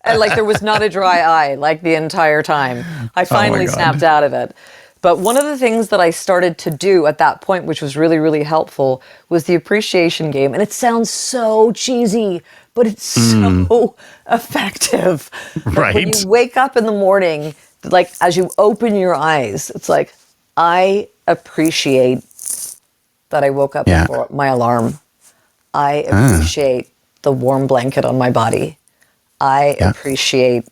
Speaker 3: And like there was not a dry eye like the entire time. I finally snapped out of it. But one of the things that I started to do at that point, which was really, really helpful, was the appreciation game. And it sounds so cheesy, but it's so effective. Like when you wake up in the morning, like as you open your eyes, it's like, I appreciate that I woke up before my alarm. I appreciate the warm blanket on my body. I appreciate,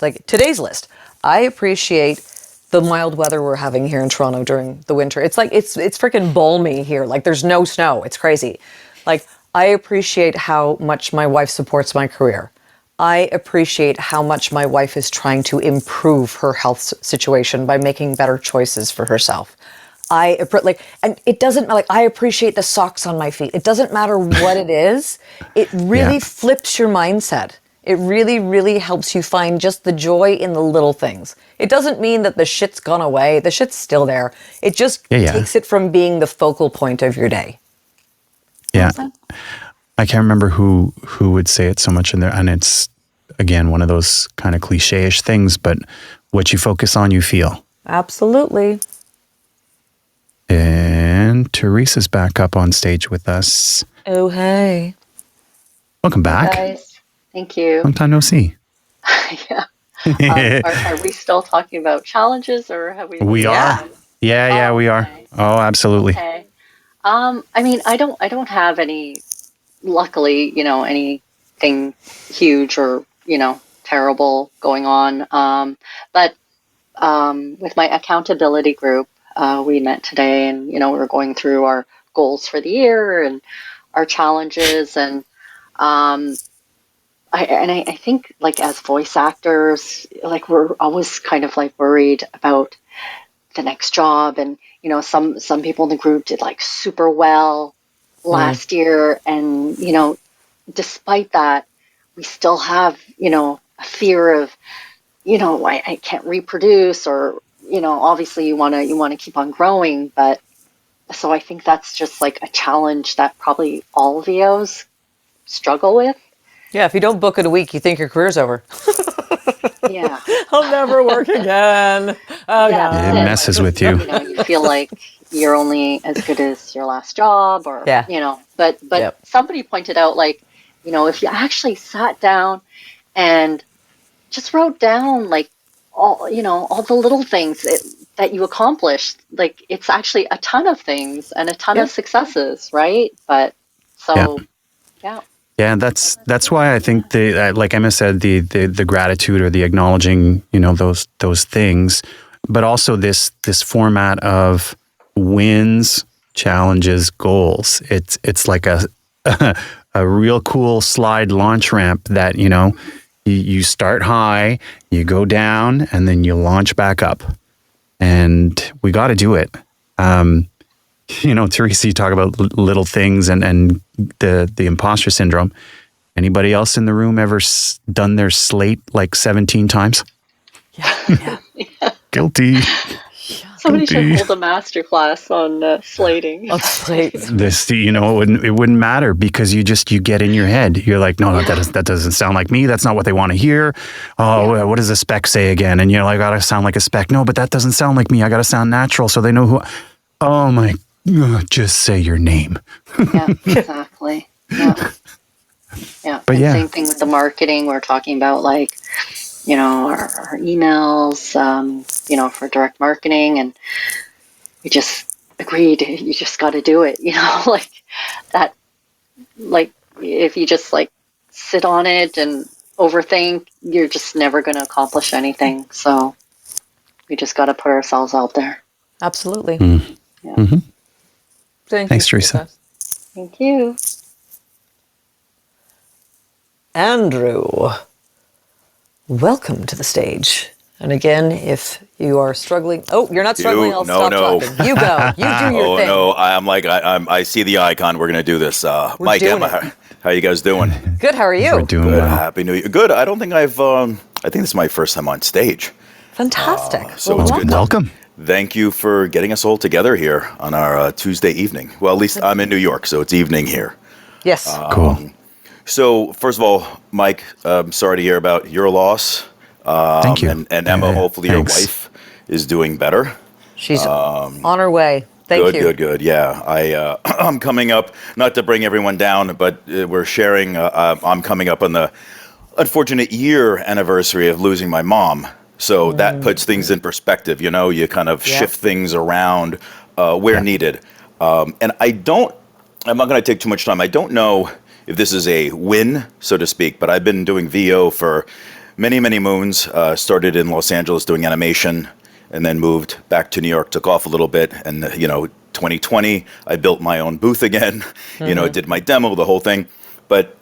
Speaker 3: like today's list, I appreciate the mild weather we're having here in Toronto during the winter. It's like, it's freaking balmy here. Like there's no snow. It's crazy. Like I appreciate how much my wife supports my career. I appreciate how much my wife is trying to improve her health situation by making better choices for herself. And it doesn't like, I appreciate the socks on my feet. It doesn't matter what it is. It really flips your mindset. It really, really helps you find just the joy in the little things. It doesn't mean that the shit's gone away. The shit's still there. It just takes it from being the focal point of your day.
Speaker 2: Yeah. I can't remember who would say it so much in there. And it's, again, one of those kind of cliche-ish things, but what you focus on, you feel.
Speaker 3: Absolutely.
Speaker 2: And Teresa's back up on stage with us.
Speaker 3: Oh, hey.
Speaker 2: Welcome back.
Speaker 8: Hey guys. Thank you.
Speaker 2: Long time no see.
Speaker 8: Yeah. Are we still talking about challenges, or have we?
Speaker 2: We are. Yeah, we are. Oh, absolutely.
Speaker 8: Okay. I mean, I don't have any. Luckily, anything huge or terrible going on. But with my accountability group, we met today, and we were going through our goals for the year and our challenges, and I think like as voice actors, like we're always kind of like worried about the next job, and some people in the group did like super well last year, and despite that, we still have a fear of I can't reproduce, or obviously you want to keep on growing, but so I think that's just like a challenge that probably all VOs struggle with.
Speaker 3: Yeah, if you don't book it a week, you think your career's over.
Speaker 8: Yeah.
Speaker 3: I'll never work again. Oh, yeah.
Speaker 2: It messes with you.
Speaker 8: You feel like you're only as good as your last job, or, but somebody pointed out, like, if you actually sat down and just wrote down, like, all the little things that you accomplished, like, it's actually a ton of things and a ton of successes, right? But so,
Speaker 2: Yeah, that's why I think like Emma said, the gratitude or the acknowledging, those things, but also this format of wins, challenges, goals. It's like a real cool slide launch ramp that you start high, you go down, and then you launch back up, and we got to do it. Teresa, you talk about little things and the imposter syndrome. Anybody else in the room ever done their slate like 17 times?
Speaker 3: Yeah.
Speaker 2: Guilty.
Speaker 8: Somebody should hold a master class on slating.
Speaker 2: This, it wouldn't matter, because you get in your head. You're like, no, that doesn't sound like me. That's not what they want to hear. Oh, what does a spec say again? And you're like, I gotta sound like a spec. No, but that doesn't sound like me. I gotta sound natural so they know who. Oh my Just say your name.
Speaker 8: Yeah, exactly. Yeah. Yeah.
Speaker 2: But
Speaker 8: Same thing with the marketing. We're talking about like, our emails, for direct marketing, and we just agreed you just got to do it, like that, like if you just like sit on it and overthink, you're just never going to accomplish anything. So we just got to put ourselves out there.
Speaker 3: Absolutely.
Speaker 8: Yeah.
Speaker 2: Mm-hmm.
Speaker 3: Thanks,
Speaker 2: Teresa.
Speaker 8: Thank you.
Speaker 3: Andrew, welcome to the stage. And again, if you are struggling, you're not struggling. I'll stop talking. You go. You do your thing.
Speaker 12: Oh no! I see the icon. We're gonna do this. Mike, Emma, how you guys doing?
Speaker 3: Good. How are you?
Speaker 2: We're doing
Speaker 12: Good.
Speaker 2: well.
Speaker 12: Happy New Year. Good. I don't think I've. I think this is my first time on stage.
Speaker 3: Fantastic.
Speaker 12: So it's good.
Speaker 2: Welcome.
Speaker 12: Thank you for getting us all together here on our Tuesday evening. Well, at least I'm in New York, so it's evening here.
Speaker 3: Yes.
Speaker 2: Cool.
Speaker 12: So first of all, Mike, I'm sorry to hear about your loss.
Speaker 2: Thank you.
Speaker 12: And Emma, hopefully
Speaker 2: thanks.
Speaker 12: your wife is doing better.
Speaker 3: She's on her way. Thank you.
Speaker 12: Good. Yeah, I'm coming up, not to bring everyone down, but we're sharing. I'm coming up on the unfortunate year anniversary of losing my mom. So that puts things in perspective. You kind of shift things around where needed. And I'm not going to take too much time. I don't know if this is a win, so to speak, but I've been doing VO for many, many moons. Started in Los Angeles doing animation, and then moved back to New York, took off a little bit. And, 2020, I built my own booth again, did my demo, the whole thing. But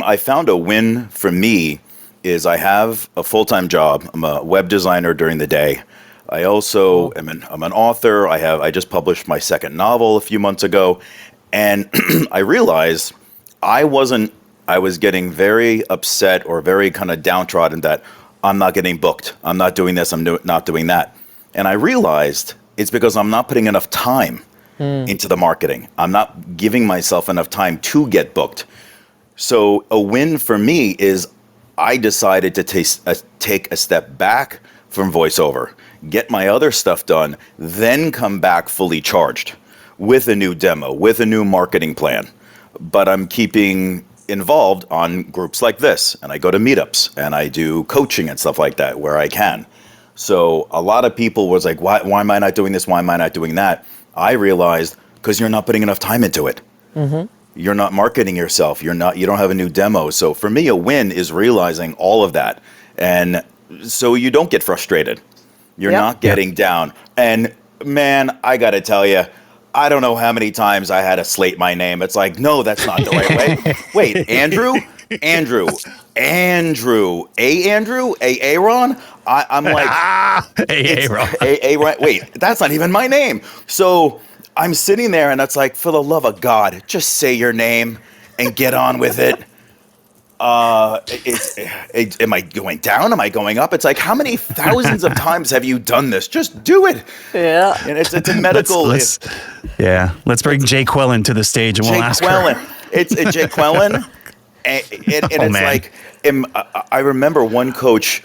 Speaker 12: I found a win for me is I have a full-time job. I'm a web designer during the day. I also I'm an author. I just published my second novel a few months ago. And I realized I was getting very upset or very kind of downtrodden that I'm not getting booked. I'm not doing this. I'm not doing that. And I realized it's because I'm not putting enough time into the marketing. I'm not giving myself enough time to get booked. So a win for me is I decided to take a step back from voiceover, get my other stuff done, then come back fully charged with a new demo, with a new marketing plan. But I'm keeping involved on groups like this, and I go to meetups, and I do coaching and stuff like that where I can. So a lot of people was like, why am I not doing this? Why am I not doing that? I realized because you're not putting enough time into it. Mm-hmm. You're not marketing yourself. You don't have a new demo. So for me, a win is realizing all of that. And so you don't get frustrated. You're not getting down. And man, I got to tell you, I don't know how many times I had to slate my name. It's like, no, that's not the right way. Wait, Andrew? Andrew. Aaron? I'm like, Aaron. Wait, that's not even my name. So I'm sitting there and it's like, for the love of God, just say your name and get on with it. Am I going down? Am I going up? It's like, how many thousands of times have you done this? Just do it.
Speaker 3: Yeah.
Speaker 12: And it's a medical.
Speaker 2: Let's bring Jay Quellen to the stage and we'll ask her.
Speaker 12: It's Jay Quellen. And it's like, I remember one coach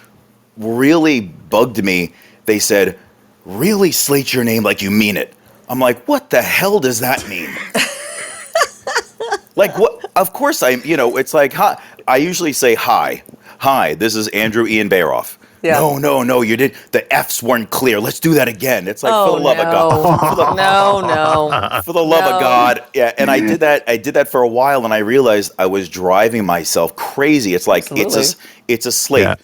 Speaker 12: really bugged me. They said, really slate your name like you mean it. I'm like, what the hell does that mean? Like, what? Of course, it's like, hi. I usually say, hi, this is Andrew Ian Bayroff. Yeah. No, you did. The F's weren't clear. Let's do that again. It's like, for the love of God.
Speaker 3: No.
Speaker 12: For the love of God. Yeah, and I did that for a while, and I realized I was driving myself crazy. It's like, it's a slate. Yeah.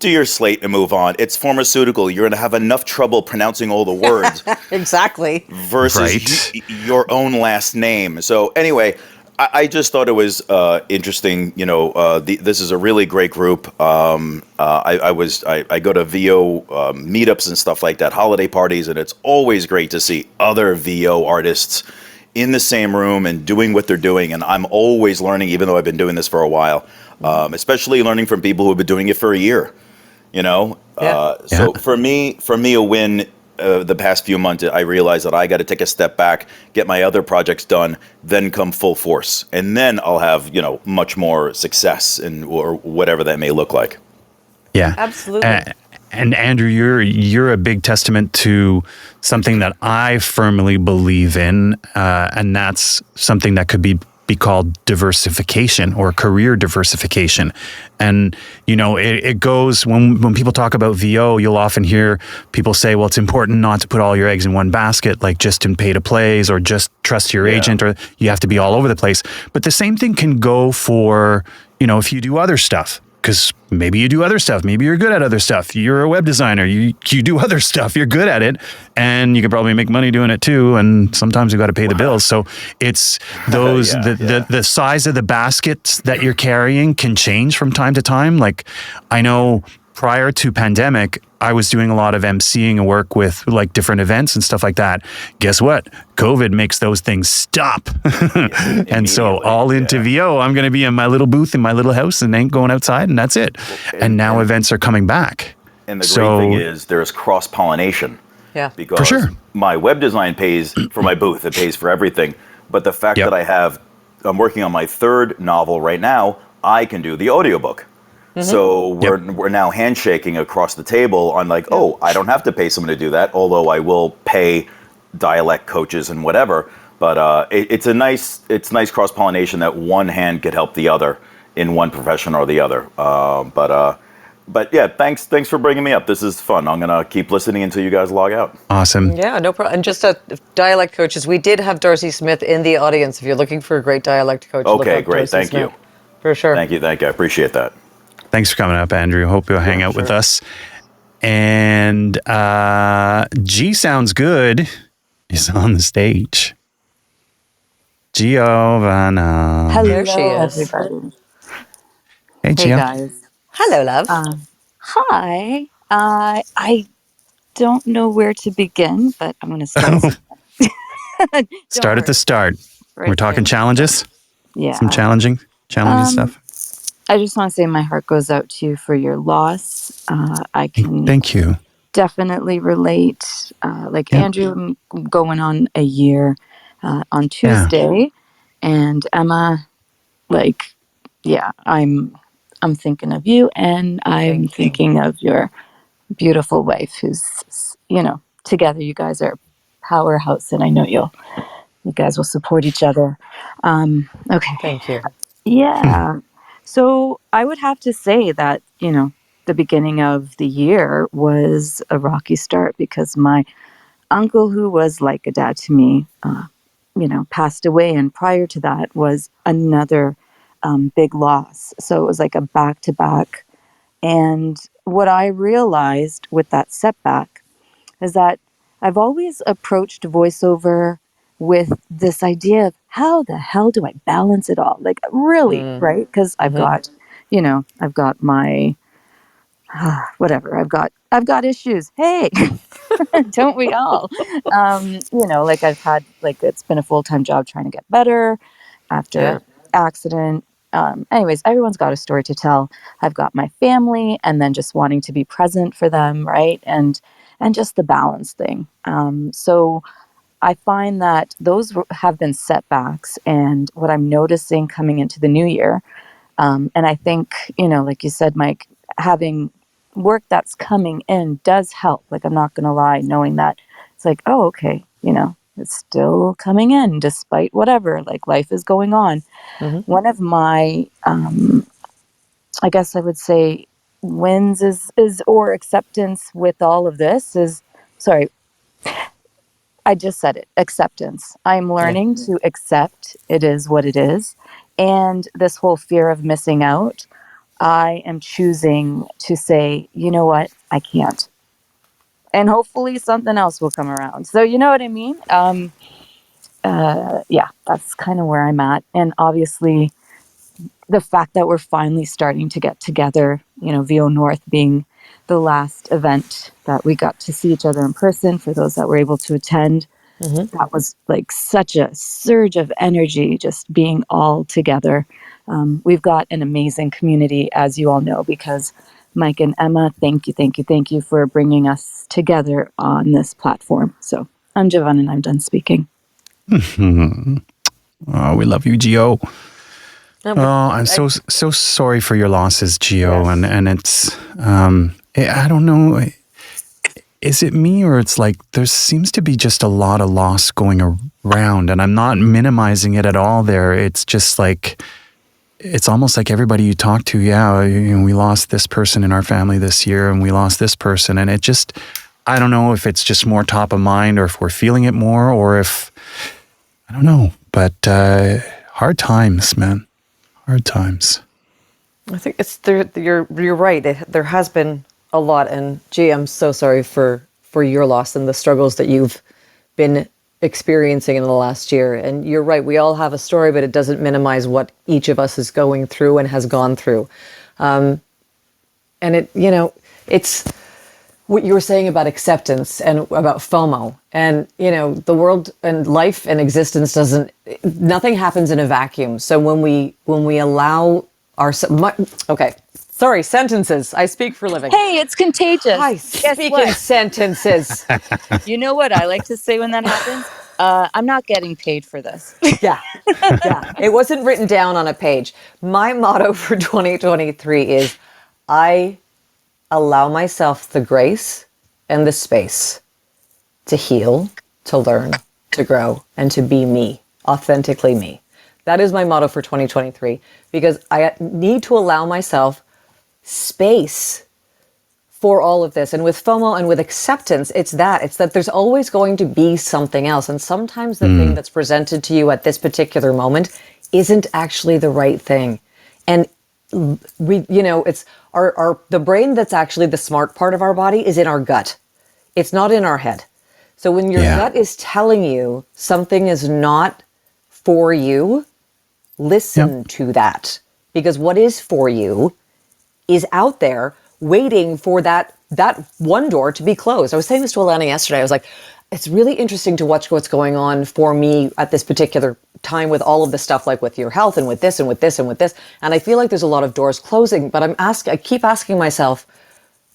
Speaker 12: Do your slate and move on. It's pharmaceutical. You're going to have enough trouble pronouncing all the words.
Speaker 3: Exactly.
Speaker 12: Versus your own last name. So anyway, I just thought it was interesting. This is a really great group. I go to VO meetups and stuff like that, holiday parties, and it's always great to see other VO artists in the same room and doing what they're doing. And I'm always learning, even though I've been doing this for a while, especially learning from people who have been doing it for a year. So for me, a win. The past few months, I realized that I got to take a step back, get my other projects done, then come full force, and then I'll have much more success or whatever that may look like.
Speaker 3: Yeah, absolutely.
Speaker 2: And Andrew, you're a big testament to something that I firmly believe in, and that's something that could be called diversification or career diversification. And, you know, it goes, when people talk about VO, you'll often hear people say, well, it's important not to put all your eggs in one basket, like just in pay to plays or just trust your agent, or you have to be all over the place. But the same thing can go for, you know, if you do other stuff. Because maybe you do other stuff. Maybe you're good at other stuff. You're a web designer. You do other stuff. You're good at it. And you could probably make money doing it too. And sometimes you got to pay the bills. So it's those, the size of the baskets that you're carrying can change from time to time. Like I know prior to pandemic, I was doing a lot of emceeing and work with like different events and stuff like that. Guess what? COVID makes those things stop. And so all into VO, I'm going to be in my little booth in my little house and ain't going outside, and that's it. And now events are coming back.
Speaker 12: And the great thing is there's cross-pollination.
Speaker 3: Yeah.
Speaker 12: Because
Speaker 2: for sure.
Speaker 12: My web design pays for my booth. It pays for everything. But the fact that I'm working on my third novel right now, I can do the audiobook. So we're now handshaking across the table on like, oh, I don't have to pay someone to do that, although I will pay dialect coaches and whatever. But it's nice cross-pollination that one hand could help the other in one profession or the other. But yeah, thanks for bringing me up. This is fun. I'm going to keep listening until you guys log out.
Speaker 2: Awesome.
Speaker 3: Yeah, no problem. And just dialect coaches, we did have Darcy Smith in the audience. If you're looking for a great dialect coach, look
Speaker 12: okay,
Speaker 3: up
Speaker 12: great.
Speaker 3: Darcy
Speaker 12: Thank
Speaker 3: Smith.
Speaker 12: you.
Speaker 3: For sure.
Speaker 12: Thank you. I appreciate that.
Speaker 2: Thanks for coming up, Andrew. Hope you'll hang out with us. And G Sounds Good is on the stage. Giovanna.
Speaker 13: Hello,
Speaker 3: there she is.
Speaker 13: everybody.
Speaker 2: Hey, Gio.
Speaker 13: Guys.
Speaker 3: Hello, love.
Speaker 13: Hi. I don't know where to begin, but I'm going to start.
Speaker 2: Start at the start.
Speaker 13: Right
Speaker 2: We're talking challenges.
Speaker 13: Yeah.
Speaker 2: Some challenging stuff.
Speaker 13: I just want to say my heart goes out to you for your loss. I can
Speaker 2: Thank you.
Speaker 13: definitely relate. Andrew, I'm going on a year on Tuesday, and Emma, I'm thinking of you, and I'm thinking of your beautiful wife, who's together. You guys are a powerhouse, and I know you guys will support each other. Okay.
Speaker 3: Thank you.
Speaker 13: Yeah. So I would have to say that, the beginning of the year was a rocky start because my uncle, who was like a dad to me, passed away. And prior to that was another big loss. So it was like a back to back. And what I realized with that setback is that I've always approached voiceover with this idea of how the hell do I balance it all? Like really, right? Because I've got my whatever. I've got issues. Hey, don't we all? I've had it's been a full-time job trying to get better after accident. Anyways, everyone's got a story to tell. I've got my family, and then just wanting to be present for them, right? And just the balance thing. So I find that those have been setbacks, and what I'm noticing coming into the new year, and I think, like you said, Mike, having work that's coming in does help. Like, I'm not going to lie, knowing that it's like, oh, okay, it's still coming in despite whatever, like life is going on. One of my, I guess I would say wins is or acceptance with all of this is, sorry, I just said it, acceptance. I'm learning to accept it is what it is. And this whole fear of missing out, I am choosing to say, you know what, I can't. And hopefully something else will come around. So you know what I mean? That's kind of where I'm at. And obviously the fact that we're finally starting to get together, VO North being the last event that we got to see each other in person for those that were able to attend. That was like such a surge of energy, just being all together. We've got an amazing community, as you all know, because Mike and Emma, thank you for bringing us together on this platform. So I'm Giovanna, and I'm done speaking.
Speaker 2: Oh, we love you, Gio. I'm so sorry for your losses, Gio, and it's I don't know. Is it me, or it's like there seems to be just a lot of loss going around, and I'm not minimizing it at all there. It's just like, it's almost like everybody you talk to, we lost this person in our family this year, and we lost this person. And it just, I don't know if it's just more top of mind, or if we're feeling it more, or if, I don't know. But hard times, man. Hard times.
Speaker 3: I think it's there. You're right. There has been a lot, and gee, I'm so sorry for your loss and the struggles that you've been experiencing in the last year. And you're right. We all have a story, but it doesn't minimize what each of us is going through and has gone through. And it's what you were saying about acceptance and about FOMO. And, the world and life and existence nothing happens in a vacuum. So when we allow sentences. I speak for a living.
Speaker 13: Hey, it's contagious.
Speaker 3: I speak in sentences.
Speaker 13: You know what I like to say when that happens? I'm not getting paid for this.
Speaker 3: Yeah. It wasn't written down on a page. My motto for 2023 is, I allow myself the grace and the space to heal, to learn, to grow, and to be me, authentically me. That is my motto for 2023, because I need to allow myself space for all of this. And with FOMO and with acceptance, it's that there's always going to be something else. And sometimes the thing that's presented to you at this particular moment isn't actually the right thing. And it's the brain that's actually the smart part of our body is in our gut. It's not in our head. So when your gut is telling you something is not for you, listen to that. Because what is for you is out there waiting for that one door to be closed. I was saying this to Alana yesterday. I was like, it's really interesting to watch what's going on for me at this particular time with all of the stuff, like with your health and with this and with this and with this. And I feel like there's a lot of doors closing, but I keep asking myself,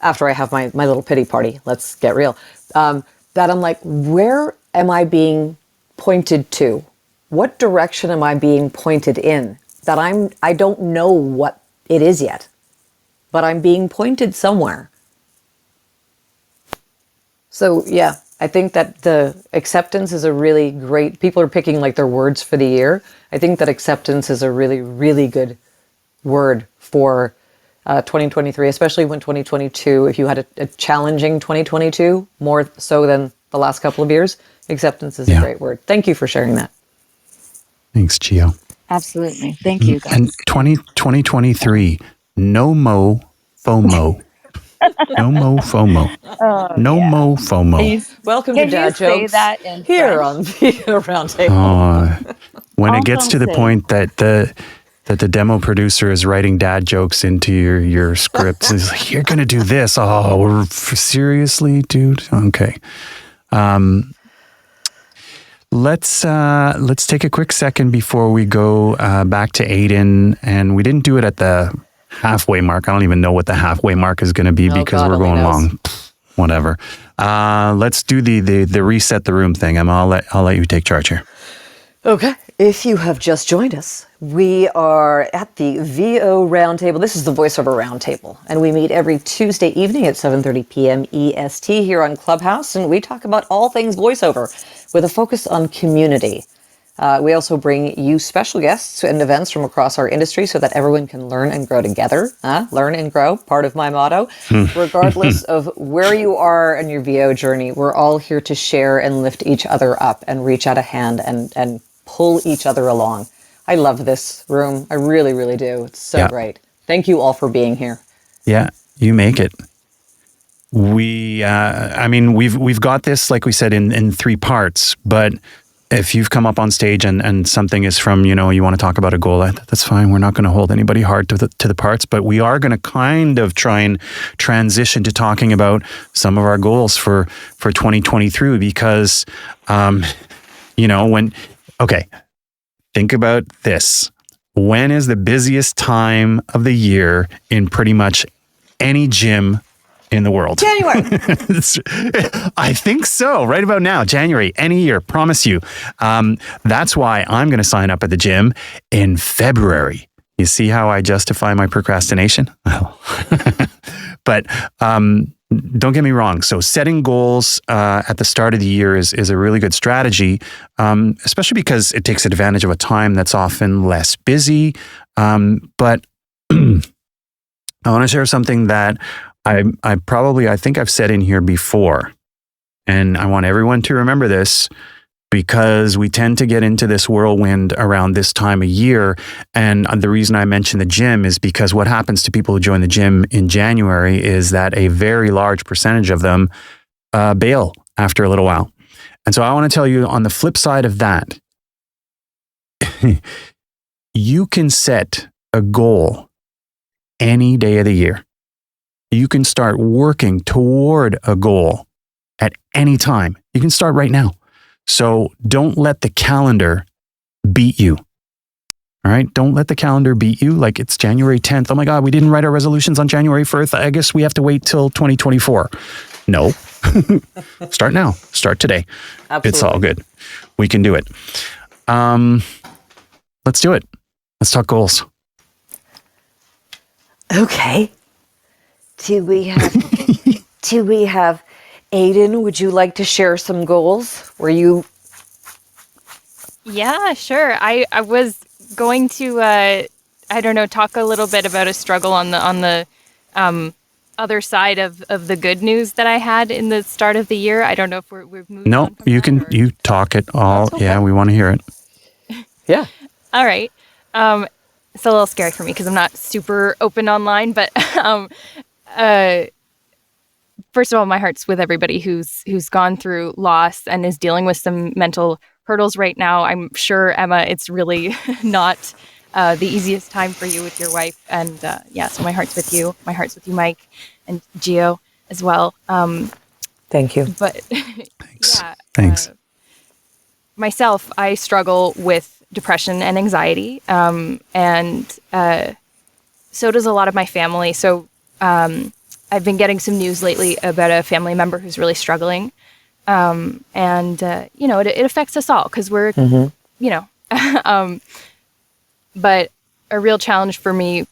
Speaker 3: after I have my little pity party, let's get real, that I'm like, where am I being pointed to? What direction am I being pointed in? That I don't know what it is yet, but I'm being pointed somewhere. So yeah, I think that the acceptance is a really great, people are picking like their words for the year. I think that acceptance is a really, really good word for 2023, especially when 2022, if you had a challenging 2022, more so than the last couple of years, acceptance is a great word. Thank you for sharing that.
Speaker 2: Thanks, Gio.
Speaker 13: Absolutely. Thank you, guys.
Speaker 2: And 2023, no mo FOMO. No mo FOMO. No mo FOMO.
Speaker 3: Welcome to Dad Jokes
Speaker 13: say that in
Speaker 3: here
Speaker 13: French?
Speaker 3: on the Round Table.
Speaker 2: When it gets to the point that the demo producer is writing dad jokes into your scripts, he's like, "You're gonna do this? Oh, seriously, dude? Okay." Let's take a quick second before we go back to Aiden, and we didn't do it at the halfway mark. I don't even know what the halfway mark is going to be because we're going long. Whatever. Let's do the reset the room thing. I'll let you take charge here.
Speaker 3: Okay. If you have just joined us, we are at the VO Roundtable. This is the Voiceover Roundtable, and we meet every Tuesday evening at 7:30 p.m. EST here on Clubhouse, and we talk about all things voiceover with a focus on community. We also bring you special guests and events from across our industry so that everyone can learn and grow together. Learn and grow, part of my motto. Regardless of where you are in your VO journey, we're all here to share and lift each other up and reach out a hand and pull each other along. I love this room. I really, really do. It's so great. Thank you all for being here.
Speaker 2: Yeah, you make it. We've got this, like we said, in three parts, but if you've come up on stage and something is from, you want to talk about a goal, that's fine. We're not going to hold anybody hard to the parts, but we are going to kind of try and transition to talking about some of our goals for 2023 because, think about this. When is the busiest time of the year in pretty much any gym in the world?
Speaker 3: January.
Speaker 2: I think so. Right about now, January, any year, promise you. That's why I'm going to sign up at the gym in February. You see how I justify my procrastination? But don't get me wrong. So setting goals at the start of the year is a really good strategy, especially because it takes advantage of a time that's often less busy. But I want to share something that I think I've said in here before. And I want everyone to remember this, because we tend to get into this whirlwind around this time of year. And the reason I mention the gym is because what happens to people who join the gym in January is that a very large percentage of them bail after a little while. And so I want to tell you, on the flip side of that, you can set a goal any day of the year. You can start working toward a goal at any time. You can start right now. So don't let the calendar beat you. All right? Don't let the calendar beat you. Like, it's January 10th. Oh my God, we didn't write our resolutions on January 1st. I guess we have to wait till 2024. No. Start now. Start today.
Speaker 3: Absolutely.
Speaker 2: It's all good. We can do it. Let's do it. Let's talk goals.
Speaker 3: Okay. Do we have Aiden, would you like to share some goals?
Speaker 5: Yeah, sure. I was going to talk a little bit about a struggle on the other side of the good news that I had in the start of the year. I don't know if we've moved
Speaker 2: No,
Speaker 5: on from
Speaker 2: you
Speaker 5: that,
Speaker 2: can, you talk it all.
Speaker 3: Okay.
Speaker 2: Yeah, we want to hear it.
Speaker 3: Yeah.
Speaker 5: All right. It's a little scary for me because I'm not super open online, but first of all, my heart's with everybody who's gone through loss and is dealing with some mental hurdles right now. I'm sure, Emma, it's really not the easiest time for you with your wife. And so my heart's with you. My heart's with you, Mike, and Gio as well.
Speaker 3: Thank you.
Speaker 5: But
Speaker 2: Thanks. Thanks.
Speaker 5: Myself, I struggle with depression and anxiety, and so does a lot of my family. So I've been getting some news lately about a family member who's really struggling, and it affects us all because we're, but a real challenge for me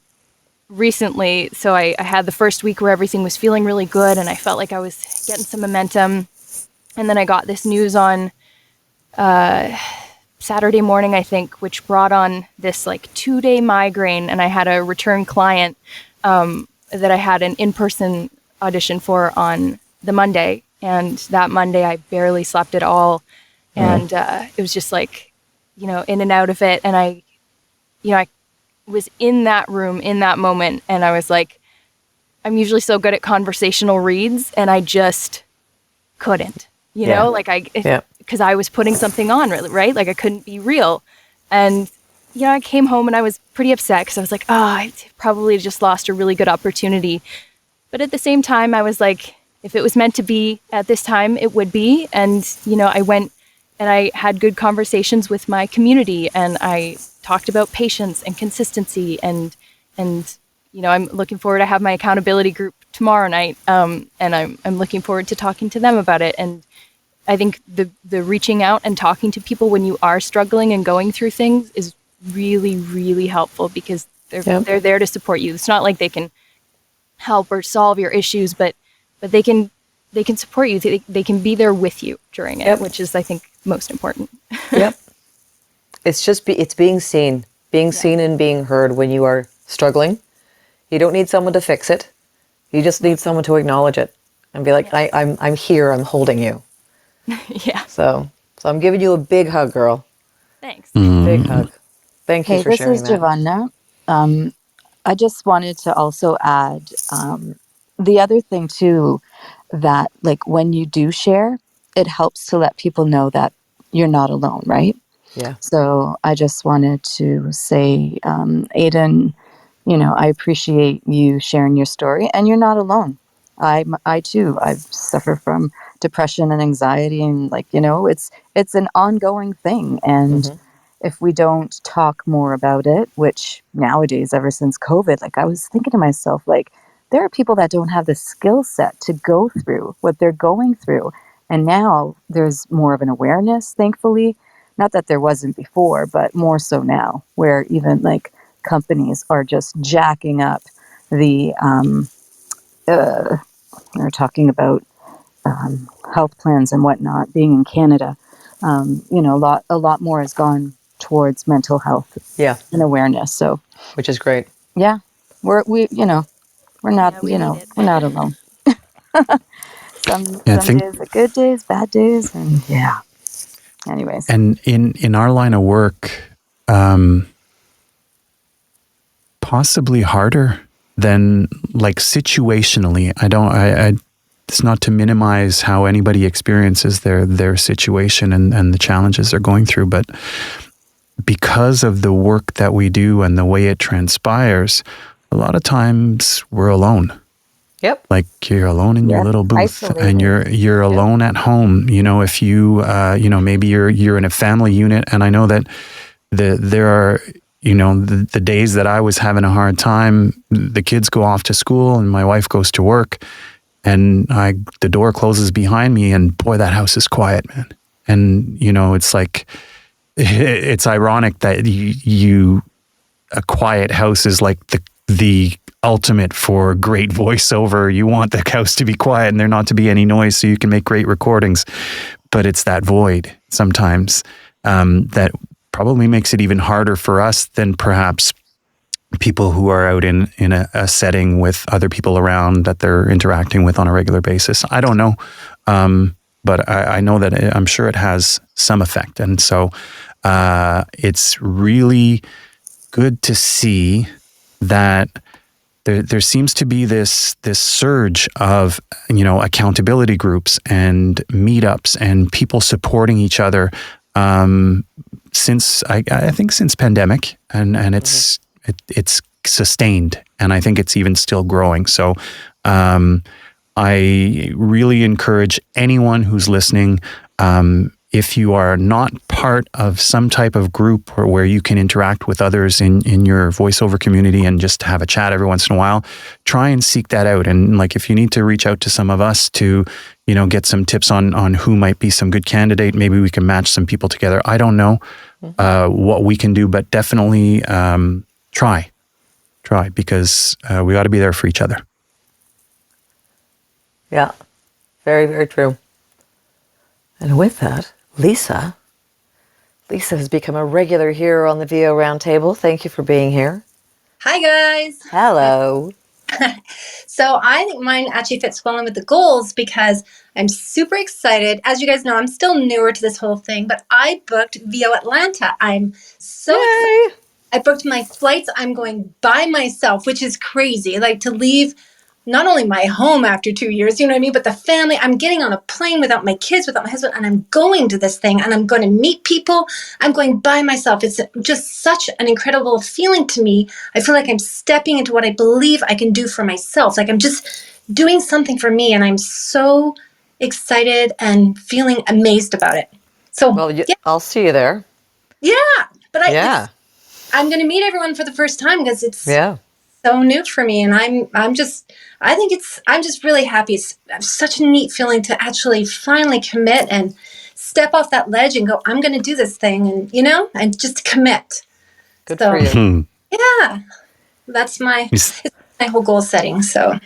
Speaker 5: recently. So I had the first week where everything was feeling really good, and I felt like I was getting some momentum, and then I got this news on Saturday morning, I think, which brought on this like 2-day migraine, and I had a return client that I had an in-person audition for on the Monday, and that Monday I barely slept at all, and it was just like, in and out of it, and I was in that room in that moment, and I was like, I'm usually so good at conversational reads, and I just couldn't, because I was putting something on, right? Like I couldn't be real. And, I came home and I was pretty upset because I was like, I probably just lost a really good opportunity. But at the same time, I was like, if it was meant to be at this time, it would be. And, I went and I had good conversations with my community, and I talked about patience and consistency. And I'm looking forward to have my accountability group tomorrow night. And I'm looking forward to talking to them about it. And I think the reaching out and talking to people when you are struggling and going through things is really, really helpful, because they're there to support you. It's not like they can help or solve your issues, but they can support you. They can be there with you during it, which is, I think, most important.
Speaker 3: Yep. It's just it's being seen and being heard when you are struggling. You don't need someone to fix it. You just need someone to acknowledge it and be like, I'm here. I'm holding you.
Speaker 5: Yeah.
Speaker 3: So I'm giving you a big hug, girl.
Speaker 5: Thanks.
Speaker 3: Big hug. Thank you for sharing that.
Speaker 13: This is Giovanna. I just wanted to also add the other thing too, that like when you do share, it helps to let people know that you're not alone, right?
Speaker 3: Yeah.
Speaker 13: So I just wanted to say, Aiden, I appreciate you sharing your story, and you're not alone. I too, I've suffered from depression and anxiety, and it's an ongoing thing. And if we don't talk more about it, which nowadays, ever since COVID, like I was thinking to myself, like there are people that don't have the skill set to go through what they're going through. And now there's more of an awareness, thankfully. Not that there wasn't before, but more so now, where even like companies are just jacking up the, they're talking about health plans and whatnot. Being in Canada, a lot more has gone towards mental health and awareness. So,
Speaker 3: which is great.
Speaker 13: Yeah, we're not
Speaker 9: we need it.
Speaker 13: we're not alone. Some
Speaker 2: Yeah, I think,
Speaker 13: days are good days, bad days, and anyways.
Speaker 2: and in our line of work, possibly harder than like situationally. I it's not to minimize how anybody experiences their situation and the challenges they're going through, but because of the work that we do and the way it transpires, a lot of times we're alone.
Speaker 3: Yep.
Speaker 2: Like you're alone in your little booth,
Speaker 13: isolated.
Speaker 2: and you're alone at home. If you maybe you're in a family unit, and I know that there are the days that I was having a hard time, the kids go off to school and my wife goes to work, and the door closes behind me, and boy, that house is quiet, man. And it's like it's ironic that a quiet house is like the ultimate for great voiceover. You want the house to be quiet and there not to be any noise so you can make great recordings. But it's that void sometimes that probably makes it even harder for us than perhaps people who are out in a setting with other people around that they're interacting with on a regular basis. I don't know. But I know that I'm sure it has some effect. And so it's really good to see that there seems to be this surge of accountability groups and meetups and people supporting each other since I think since pandemic, and it's sustained, and I think it's even still growing. So I really encourage anyone who's listening, if you are not part of some type of group or where you can interact with others in your voiceover community and just have a chat every once in a while, try and seek that out. And like, if you need to reach out to some of us to, get some tips on who might be some good candidate, maybe we can match some people together. I don't know what we can do, but definitely try because we ought to be there for each other.
Speaker 3: Yeah, very, very true. And with that, Lisa has become a regular here on the VO Round Table. Thank you for being here.
Speaker 14: Hi, guys.
Speaker 3: Hello.
Speaker 14: So I think mine actually fits well in with the goals because I'm super excited. As you guys know, I'm still newer to this whole thing, but I booked VO Atlanta. I'm so excited. I booked my flights. I'm going by myself, which is crazy. Like, to leave not only my home after 2 years, you know what I mean, but the family. I'm getting on a plane without my kids, without my husband, and I'm going to this thing, and I'm going to meet people. I'm going by myself. It's just such an incredible feeling to me. I feel like I'm stepping into what I believe I can do for myself. Like, I'm just doing something for me, and I'm so excited and feeling amazed about it. So,
Speaker 3: I'll see you there.
Speaker 14: Yeah, but I'm going to meet everyone for the first time because it's so new for me, and I'm just really happy. It's such a neat feeling to actually finally commit and step off that ledge and go, I'm going to do this thing, and just commit.
Speaker 3: Good for you.
Speaker 14: Yeah, that's it's my whole goal setting. So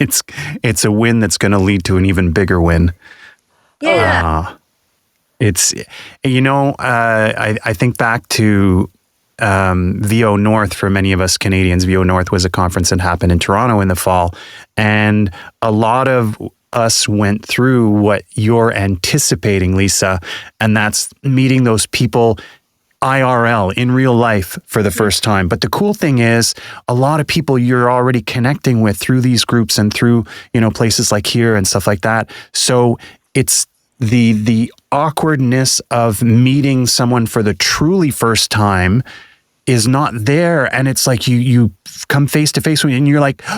Speaker 2: it's a win that's going to lead to an even bigger win.
Speaker 14: Yeah.
Speaker 2: It's I think back to VO North. For many of us Canadians, VO North was a conference that happened in Toronto in the fall, and a lot of us went through what you're anticipating, Lisa, and that's meeting those people IRL, in real life, for the first time. But the cool thing is, a lot of people you're already connecting with through these groups and through places like here and stuff like that. So it's the awkwardness of meeting someone for the truly first time is not there, and it's like you come face to face with, and you're like, the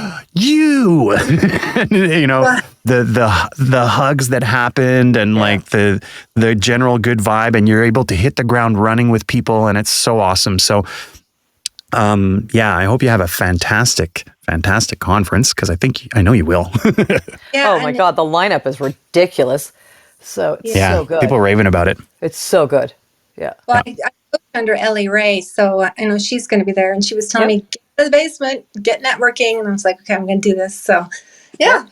Speaker 2: hugs that happened, and like the general good vibe, and you're able to hit the ground running with people, and it's so awesome. So I hope you have a fantastic conference, because I know you will.
Speaker 3: Oh my God, the lineup is ridiculous. So it's so good.
Speaker 2: People are raving about it.
Speaker 3: It's so good. Yeah.
Speaker 14: Well, under Ellie Ray, so I know she's going to be there. And she was telling me, get to the basement, get networking. And I was like, okay, I'm going to do this. So, yeah.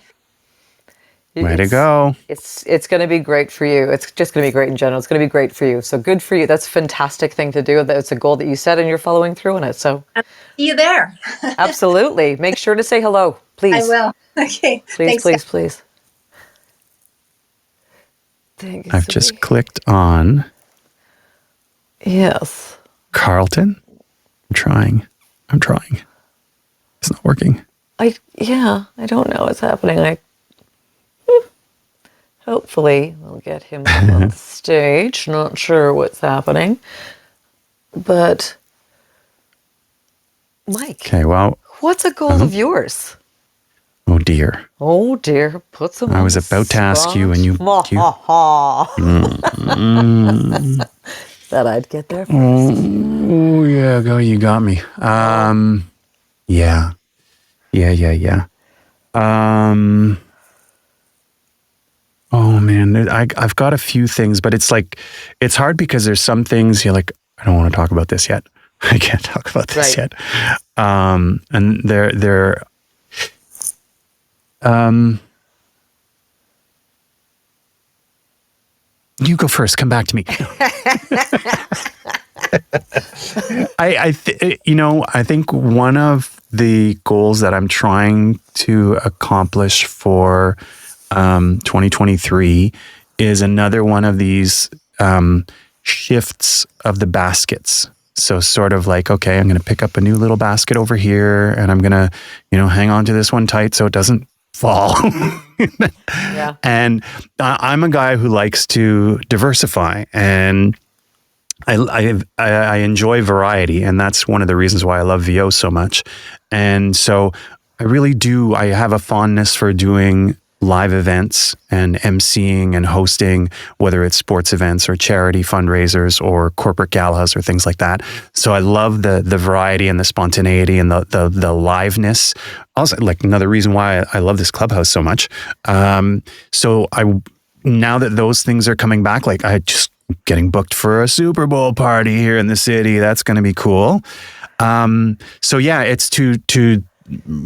Speaker 2: Way to go.
Speaker 3: It's going to be great for you. It's just going to be great in general. It's going to be great for you. So good for you. That's a fantastic thing to do. That's a goal that you set and you're following through on it. So
Speaker 14: see you there.
Speaker 3: Absolutely. Make sure to say hello, please.
Speaker 14: I will. Okay.
Speaker 3: Please,
Speaker 14: Thanks,
Speaker 3: please.
Speaker 2: Thank you, I've just clicked on.
Speaker 3: Yes.
Speaker 2: Carlton. I'm trying. It's not working.
Speaker 3: I don't know what's happening. Hopefully we'll get him on the stage. Not sure what's happening. But Mike.
Speaker 2: Okay, well.
Speaker 3: What's a goal of yours?
Speaker 2: Oh dear.
Speaker 3: Put some.
Speaker 2: I was about to ask you and you
Speaker 3: that I'd get there first.
Speaker 2: Oh yeah, go. You got me. Yeah. Oh man, I've got a few things, but it's like it's hard because there's some things you're like, I don't want to talk about this yet. I can't talk about this yet. And they're you go first. Come back to me. I think one of the goals that I'm trying to accomplish for 2023 is another one of these shifts of the baskets. So sort of like, okay, I'm going to pick up a new little basket over here and I'm going to, hang on to this one tight so it doesn't fall.
Speaker 3: Yeah.
Speaker 2: And I'm a guy who likes to diversify, and I enjoy variety, and that's one of the reasons why I love VO so much. And so I really do. I have a fondness for doing live events and emceeing and hosting, whether it's sports events or charity fundraisers or corporate galas or things like that. So I love the variety and the spontaneity and the liveness. Also, like another reason why I love this clubhouse so much. So now that those things are coming back, like I just getting booked for a Super Bowl party here in the city. That's going to be cool. So yeah, it's to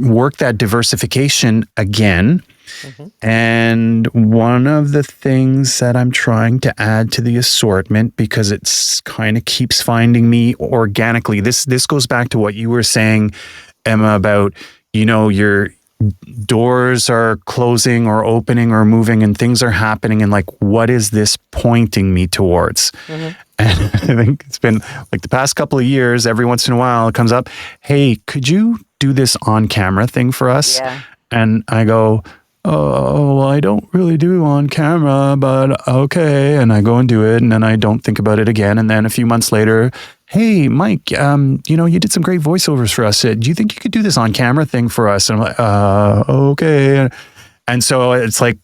Speaker 2: work that diversification again. Mm-hmm. And one of the things that I'm trying to add to the assortment, because it's kind of keeps finding me organically. This goes back to what you were saying, Emma, about, your doors are closing or opening or moving and things are happening. And like, what is this pointing me towards? Mm-hmm. And I think it's been like the past couple of years, every once in a while it comes up, hey, could you do this on camera thing for us?
Speaker 3: Yeah.
Speaker 2: And I go, oh, well, I don't really do on camera, but okay. And I go and do it, and then I don't think about it again. And then a few months later, hey, Mike, you did some great voiceovers for us. Do you think you could do this on camera thing for us? And I'm like, okay. And so it's like,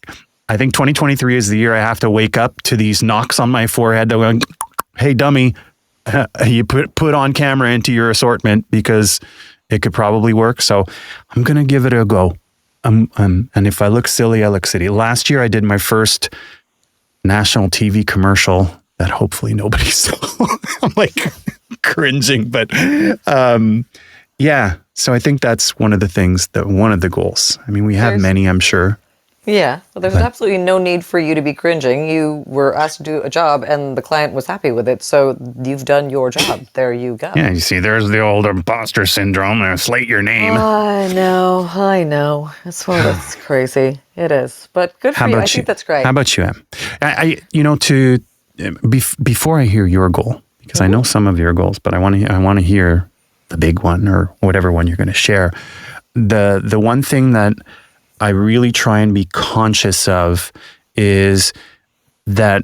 Speaker 2: I think 2023 is the year I have to wake up to these knocks on my forehead that going, hey, dummy, you put on camera into your assortment because it could probably work. So I'm going to give it a go. And if I look silly, I look silly. Last year, I did my first national TV commercial that hopefully nobody saw. I'm like cringing, but yeah. So I think that's one of the things, one of the goals. I mean, we have many, I'm sure.
Speaker 3: Yeah. Well, there's absolutely no need for you to be cringing. You were asked to do a job and the client was happy with it. So you've done your job. There you go.
Speaker 2: Yeah. You see, there's the old imposter syndrome. Slate your name.
Speaker 3: I know. That's crazy. It is. But good for you. I think that's great.
Speaker 2: How about you, Em? Before I hear your goal, because I know some of your goals, but I want to hear the big one or whatever one you're going to share. The one thing that I really try and be conscious of is that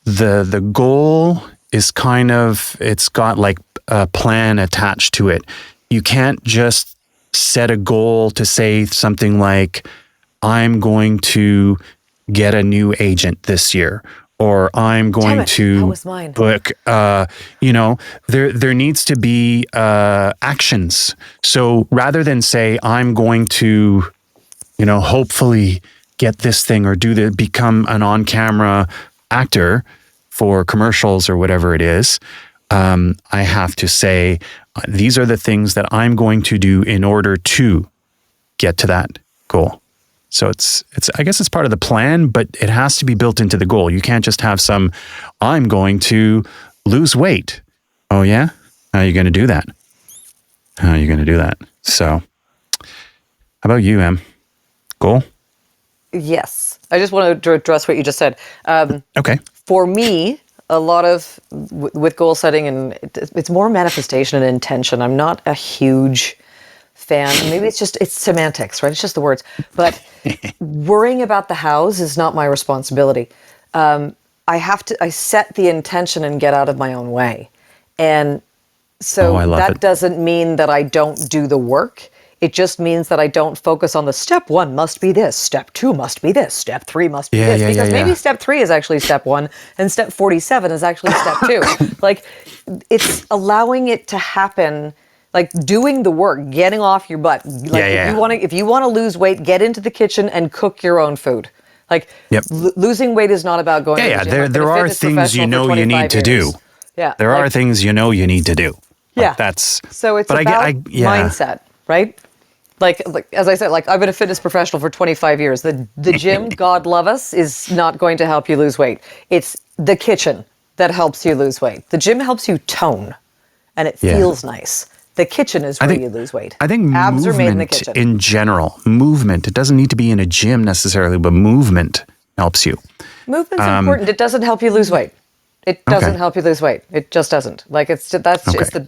Speaker 2: the goal is kind of, it's got like a plan attached to it. You can't just set a goal to say something like, I'm going to get a new agent this year, or I'm going to book, there needs to be actions. So rather than say, I'm going to, hopefully get this thing or become an on-camera actor for commercials or whatever it is, I have to say, these are the things that I'm going to do in order to get to that goal. So it's I guess it's part of the plan, but it has to be built into the goal. You can't just have I'm going to lose weight. Oh yeah? How are you going to do that? So how about you, Em? Goal?
Speaker 3: Yes. I just want to address what you just said.
Speaker 2: Okay.
Speaker 3: For me, a lot of with goal setting, and it's more manifestation and intention. I'm not a huge fan. Maybe it's semantics, right? It's just the words. But worrying about the hows is not my responsibility. I set the intention and get out of my own way. And so that doesn't mean that I don't do the work. It just means that I don't focus on the step 1 must be this, step 2 must be this, step 3 must be this. Because maybe step 3 is actually step 1 and step 47 is actually step 2. Like, it's allowing it to happen, like doing the work, getting off your butt. Like if you want to lose weight, get into the kitchen and cook your own food. Like losing weight is not about going to the gym.
Speaker 2: There are things you know you need to do.
Speaker 3: Yeah.
Speaker 2: There are things you know you need to do.
Speaker 3: Yeah. So it's about mindset, right? Like as I said, like I've been a fitness professional for 25 years. The gym, God love us, is not going to help you lose weight. It's the kitchen that helps you lose weight. The gym helps you tone, and it feels nice. The kitchen is where you lose weight.
Speaker 2: I think
Speaker 3: abs are made in the
Speaker 2: movement
Speaker 3: kitchen.
Speaker 2: in general, movement. It doesn't need to be in a gym necessarily, but movement helps you.
Speaker 3: Movement's important. It doesn't help you lose weight. It doesn't help you lose weight. It just doesn't. Like it's the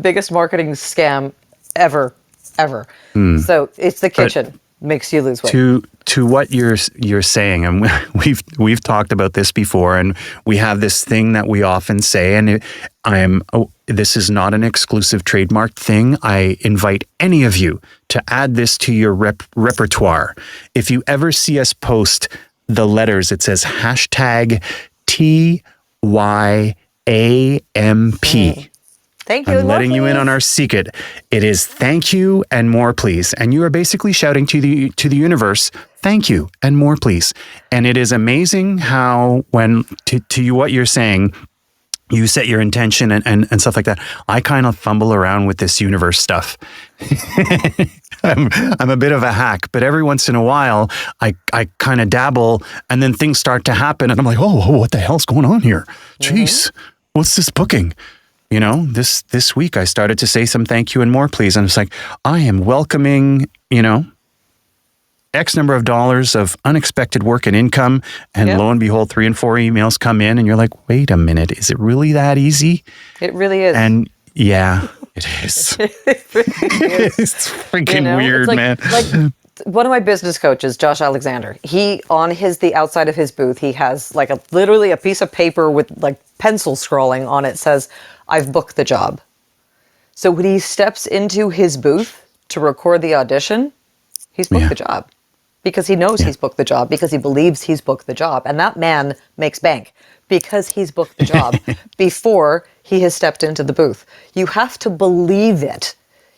Speaker 3: biggest marketing scam ever. So it's the kitchen makes you lose weight.
Speaker 2: To what you're saying, and we've talked about this before, and we have this thing that we often say, and this is not an exclusive trademarked thing. I invite any of you to add this to your repertoire. If you ever see us post the letters, it says hashtag TYAMP.
Speaker 3: Thank you.
Speaker 2: I'm letting you in on our secret. It is thank you and more please. And you are basically shouting to the universe, thank you and more please. And it is amazing how when to you what you're saying, you set your intention and stuff like that. I kind of fumble around with this universe stuff. I'm a bit of a hack, but every once in a while I kind of dabble and then things start to happen and I'm like, oh, what the hell's going on here? Jeez, what's this booking? You know, this week I started to say some thank you and more please. And it's like, I am welcoming, X number of dollars of unexpected work and income. And lo and behold, 3 and 4 emails come in and you're like, wait a minute, is it really that easy?
Speaker 3: It really is.
Speaker 2: And yeah, it is. It's freaking weird, man.
Speaker 3: Like one of my business coaches, Josh Alexander, he on the outside of his booth, he has like literally a piece of paper with like pencil scrawling on it says, I've booked the job. So when he steps into his booth to record the audition, he's booked the job because he knows he's booked the job, because he believes he's booked the job. And that man makes bank because he's booked the job before he has stepped into the booth. You have to believe it.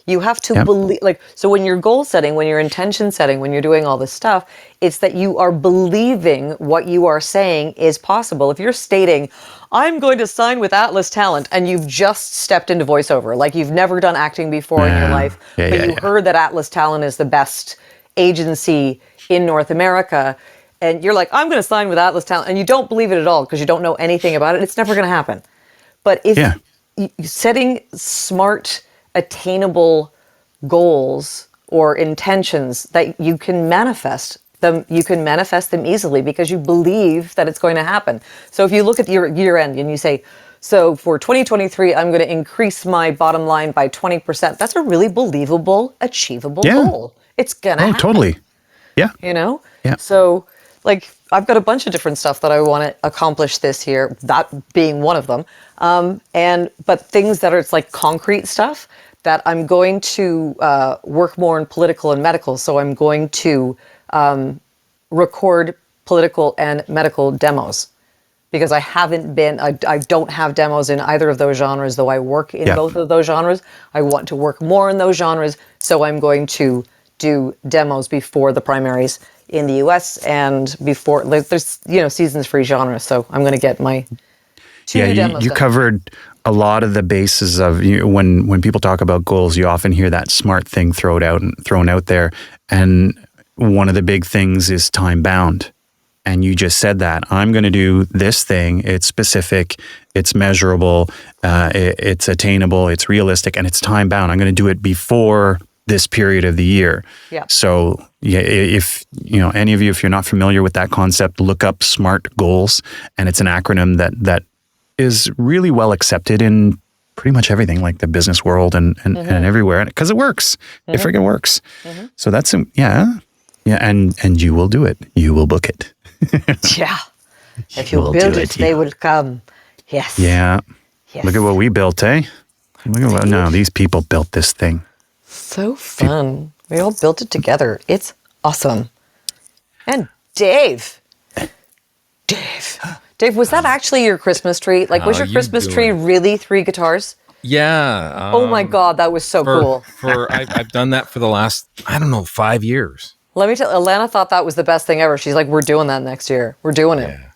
Speaker 3: You have to believe, so when you're goal setting, when you're intention setting, when you're doing all this stuff, it's that you are believing what you are saying is possible. If you're stating, I'm going to sign with Atlas Talent, and you've just stepped into voiceover, like you've never done acting before in your life, but you heard that Atlas Talent is the best agency in North America, and you're like, I'm going to sign with Atlas Talent, and you don't believe it at all because you don't know anything about it, it's never going to happen. But if setting smart, attainable goals or intentions that you can manifest them easily because you believe that it's going to happen. So if you look at your year end and you say, so for 2023, I'm going to increase my bottom line by 20%. That's a really believable, achievable goal. It's going to happen.
Speaker 2: Totally. Yeah.
Speaker 3: Yeah.
Speaker 2: So
Speaker 3: like I've got a bunch of different stuff that I want to accomplish this year, that being one of them. But things that are it's like concrete stuff that I'm going to work more in political and medical. So I'm going to record political and medical demos because I don't have demos in either of those genres, though I work in both of those genres. I want to work more in those genres. So I'm going to do demos before the primaries in the US and before, there's, seasons for each genre. So I'm going to get my two new demos
Speaker 2: you
Speaker 3: done.
Speaker 2: covered a lot of the bases of when people talk about goals, you often hear that SMART thing thrown out there. And one of the big things is time bound. And you just said that I'm going to do this thing. It's specific, it's measurable, it's attainable, it's realistic, and it's time bound. I'm going to do it before this period of the year.
Speaker 3: Yeah.
Speaker 2: So yeah, if any of you, if you're not familiar with that concept, look up SMART goals, and it's an acronym that is really well accepted in pretty much everything, like the business world and everywhere, because it works. It freaking works. So that's and you will do it. You will book it.
Speaker 3: Yeah. If you build it, they will come. Yes.
Speaker 2: Yeah.
Speaker 3: Yes.
Speaker 2: Look at what we built, eh? Look at what these people built this thing.
Speaker 3: So fun. We all built it together. It's awesome. And Dave, was that actually your Christmas tree? Like, was your Christmas tree really 3 guitars?
Speaker 15: Yeah.
Speaker 3: Oh my God, that was so cool.
Speaker 15: I've done that for the last, 5 years.
Speaker 3: Let me tell you, Alana thought that was the best thing ever. She's like, we're doing that next year. We're doing it.
Speaker 15: Yeah.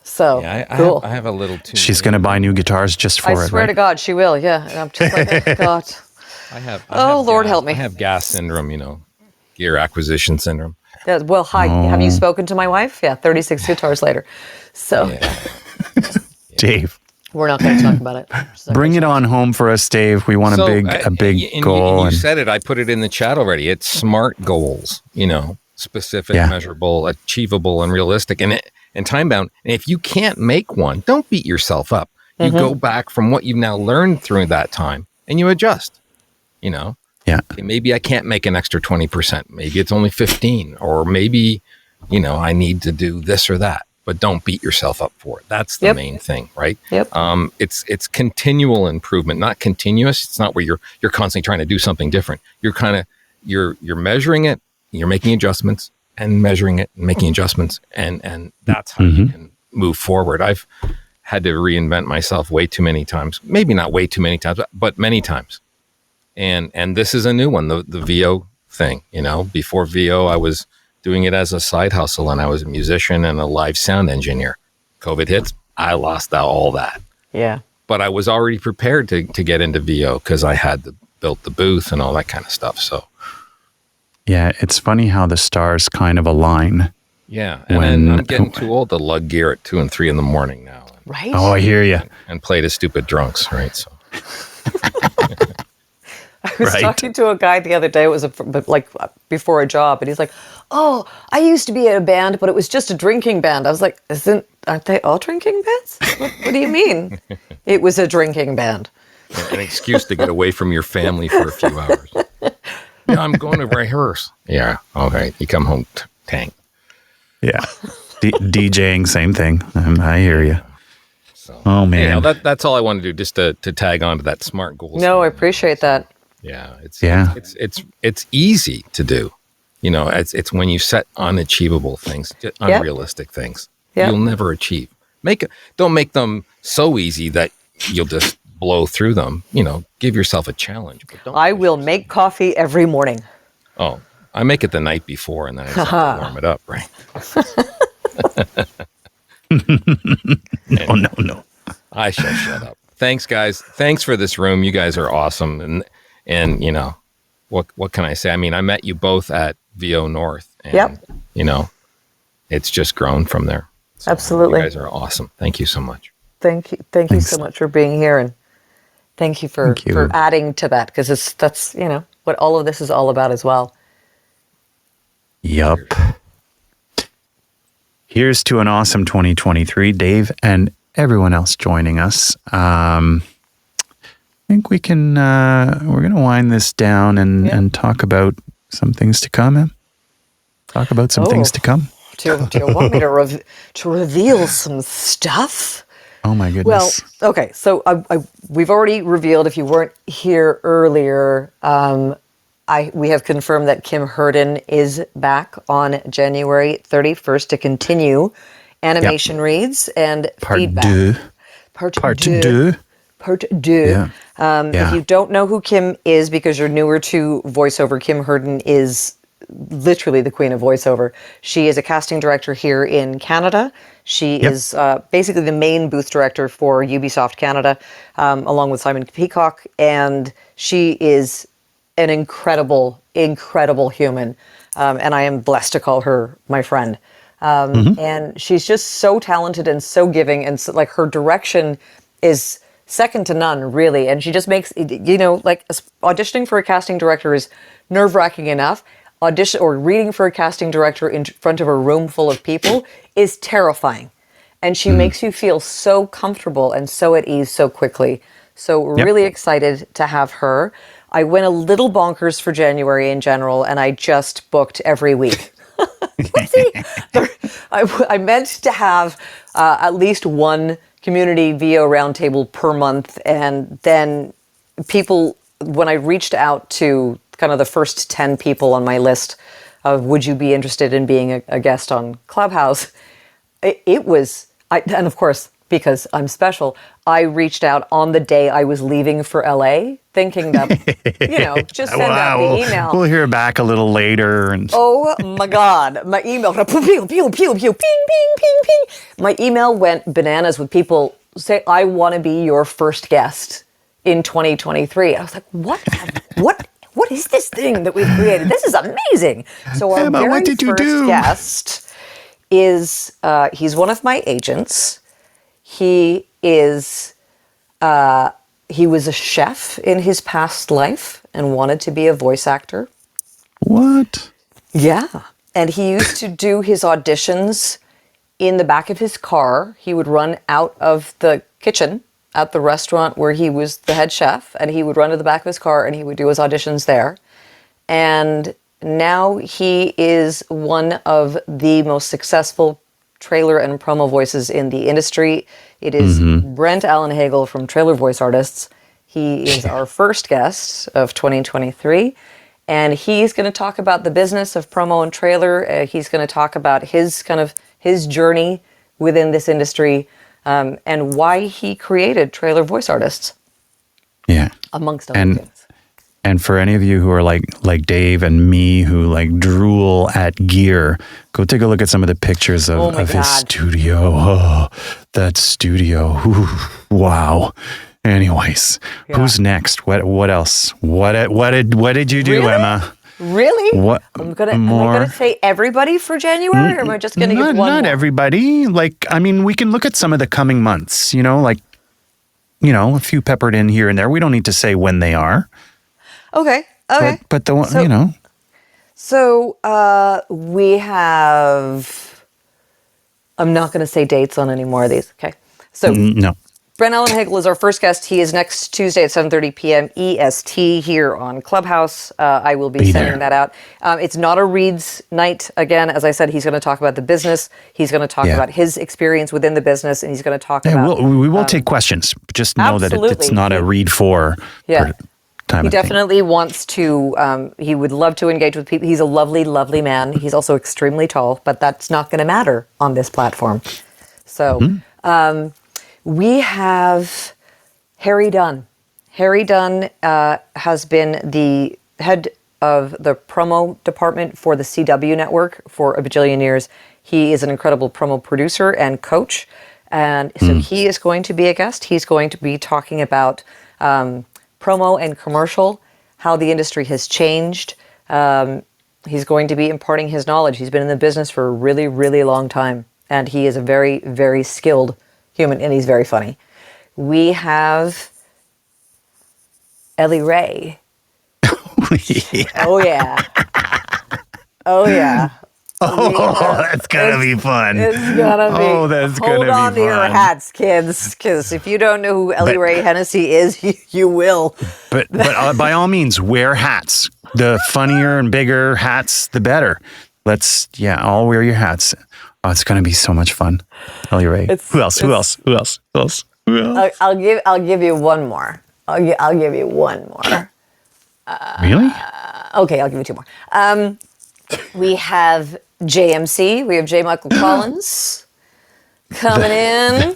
Speaker 3: So, cool.
Speaker 15: I have a little too.
Speaker 2: She's going to buy new guitars just for it,
Speaker 3: I swear to God, she will. Yeah. And I'm just like, oh, God.
Speaker 15: I have
Speaker 3: Lord help me.
Speaker 15: I have gas syndrome, gear acquisition syndrome.
Speaker 3: Yeah, well, hi. Have you spoken to my wife? Yeah, 36 guitars later. So,
Speaker 2: Dave.
Speaker 3: We're not going to talk about it.
Speaker 2: Bring it on home for us, Dave. We want a big goal.
Speaker 15: You said it. I put it in the chat already. It's SMART goals, specific, measurable, achievable, and realistic, and time bound. And if you can't make one, don't beat yourself up. You go back from what you've now learned through that time, and you adjust. Yeah. Okay, maybe I can't make an extra 20%. Maybe it's only 15, or maybe, I need to do this or that. But don't beat yourself up for it. That's the main thing, right?
Speaker 3: Yep.
Speaker 15: It's continual improvement, not continuous. It's not where you're constantly trying to do something different. You're measuring it, you're making adjustments, and measuring it and making adjustments, and that's how you can move forward. I've had to reinvent myself way too many times. Maybe not way too many times, but many times. And this is a new one, the VO thing. Before VO, I was doing it as a side hustle, and I was a musician and a live sound engineer. COVID hits, I lost all that.
Speaker 3: Yeah.
Speaker 15: But I was already prepared to get into VO because I had built the booth and all that kind of stuff. So,
Speaker 2: yeah, it's funny how the stars kind of align.
Speaker 15: Yeah, and then I'm getting too old to lug gear at 2 and 3 in the morning now.
Speaker 3: Right.
Speaker 2: Oh, I hear you.
Speaker 15: And play to stupid drunks, right? So.
Speaker 3: I was talking to a guy the other day. It was before a job, and he's like, "Oh, I used to be in a band, but it was just a drinking band." I was like, "Aren't they all drinking bands? What do you mean?" It was a drinking band.
Speaker 15: An excuse to get away from your family for a few hours. Yeah, I'm going to rehearse. Yeah, okay. You come home tank.
Speaker 2: Yeah, DJing, same thing. I hear you.
Speaker 15: So,
Speaker 2: oh man,
Speaker 15: that's all I want to do, just to tag on to that SMART goals.
Speaker 3: No, I appreciate that.
Speaker 15: Yeah, it's easy to do. It's when you set unachievable things, unrealistic things, you'll never achieve. Don't make them so easy that you'll just blow through them. Give yourself a challenge. But
Speaker 3: I will make coffee every morning.
Speaker 15: Oh, I make it the night before, and then I just have to warm it up, right?
Speaker 2: No.
Speaker 15: I shall shut up. Thanks, guys. Thanks for this room. You guys are awesome. And what can I say? I mean, I met you both at VO North. And, it's just grown from there. So
Speaker 3: absolutely.
Speaker 15: You guys are awesome. Thank you so much.
Speaker 3: Thank you so much for being here, and thank you for adding to that, because that's what all of this is all about as well.
Speaker 2: Yup. Here's to an awesome 2023, Dave, and everyone else joining us. I think we can, we're going to wind this down and talk about some things to come. Talk about some things to come.
Speaker 3: Do you want me to reveal some stuff?
Speaker 2: Oh my goodness.
Speaker 3: Well, okay. So we've already revealed, if you weren't here earlier, we have confirmed that Kim Herden is back on January 31st to continue animation reads and feedback. Part two.
Speaker 2: Yeah.
Speaker 3: If you don't know who Kim is because you're newer to voiceover, Kim Herden is literally the queen of voiceover. She is a casting director here in Canada. She is basically the main booth director for Ubisoft Canada, along with Simon Peacock. And she is an incredible, incredible human. And I am blessed to call her my friend. And she's just so talented and so giving. And so, like, her direction is second to none, really. And she just makes, like, auditioning for a casting director is nerve-wracking enough. Reading for a casting director in front of a room full of people is terrifying. And she makes you feel so comfortable and so at ease so quickly. So really excited to have her. I went a little bonkers for January in general, and I just booked every week. I meant to have at least one community VO roundtable per month, and then when I reached out to kind of the first 10 people on my list of would you be interested in being a guest on Clubhouse, and of course, because I'm special, I reached out on the day I was leaving for LA, thinking that, just send out the email.
Speaker 2: We'll hear back a little later. And
Speaker 3: oh my God, my email, pew, pew, pew, pew, pew, ping, ping, ping, ping. My email went bananas with people say, I want to be your first guest in 2023. I was like, what is this thing that we've created? This is amazing. So our
Speaker 2: Emma,
Speaker 3: very
Speaker 2: what did you
Speaker 3: first
Speaker 2: do?
Speaker 3: guest is, he's one of my agents. He was a chef in his past life and wanted to be a voice actor.
Speaker 2: What?
Speaker 3: Yeah. And he used to do his auditions in the back of his car. He would run out of the kitchen at the restaurant where he was the head chef, and he would run to the back of his car and he would do his auditions there. And now he is one of the most successful trailer and promo voices in the industry. It is Brent Allen Hagel from Trailer Voice Artists. He is our first guest of 2023, and he's going to talk about the business of promo and trailer. He's going to talk about his journey within this industry, and why he created Trailer Voice Artists.
Speaker 2: Yeah.
Speaker 3: Amongst other things.
Speaker 2: And for any of you who are like Dave and me, who like drool at gear, go take a look at some of the pictures of his studio. Oh, that studio. Ooh, wow. Anyways, who's next? What else? What did you do,
Speaker 3: really?
Speaker 2: Emma?
Speaker 3: Really?
Speaker 2: What?
Speaker 3: Am I gonna say everybody for January, or am I just gonna give one?
Speaker 2: Not
Speaker 3: more?
Speaker 2: everybody. Like, I mean, we can look at some of the coming months. A few peppered in here and there. We don't need to say when they are.
Speaker 3: Okay.
Speaker 2: But the one,
Speaker 3: So we have. I'm not going to say dates on any more of these. Okay. So
Speaker 2: no.
Speaker 3: Brent Allen Hagel is our first guest. He is next Tuesday at 7:30 p.m. EST here on Clubhouse. I will be sending that out. It's not a reads night. Again, as I said, he's going to talk about the business. He's going to talk about his experience within the business, and he's going to talk about.
Speaker 2: We will take questions. Just know that it's not a read for.
Speaker 3: Yeah.
Speaker 2: He
Speaker 3: definitely wants to, he would love to engage with people. He's a lovely, lovely man. He's also extremely tall, but that's not going to matter on this platform. So we have Harry Dunn. Harry Dunn has been the head of the promo department for the CW network for a bajillion years. He is an incredible promo producer and coach. And so he is going to be a guest. He's going to be talking about promo and commercial, how the industry has changed. He's going to be imparting his knowledge. He's been in the business for a really, really long time. And he is a very, very skilled human, and he's very funny. We have Ellie Ray. Oh, yeah. Oh, yeah.
Speaker 2: Oh, that's gonna be fun.
Speaker 3: It's gonna be.
Speaker 2: Oh, that's gonna be fun.
Speaker 3: Hold on to your hats, kids, because if you don't know who Ellie Ray Hennessy is, you will.
Speaker 2: But by all means, wear hats. The funnier and bigger hats, the better. All wear your hats. Oh, it's gonna be so much fun. Ellie Ray. Who else?
Speaker 3: I'll give you one more. I'll give you one more.
Speaker 2: Really?
Speaker 3: Okay, I'll give you two more. We have JMC. We have J. Michael Collins coming in.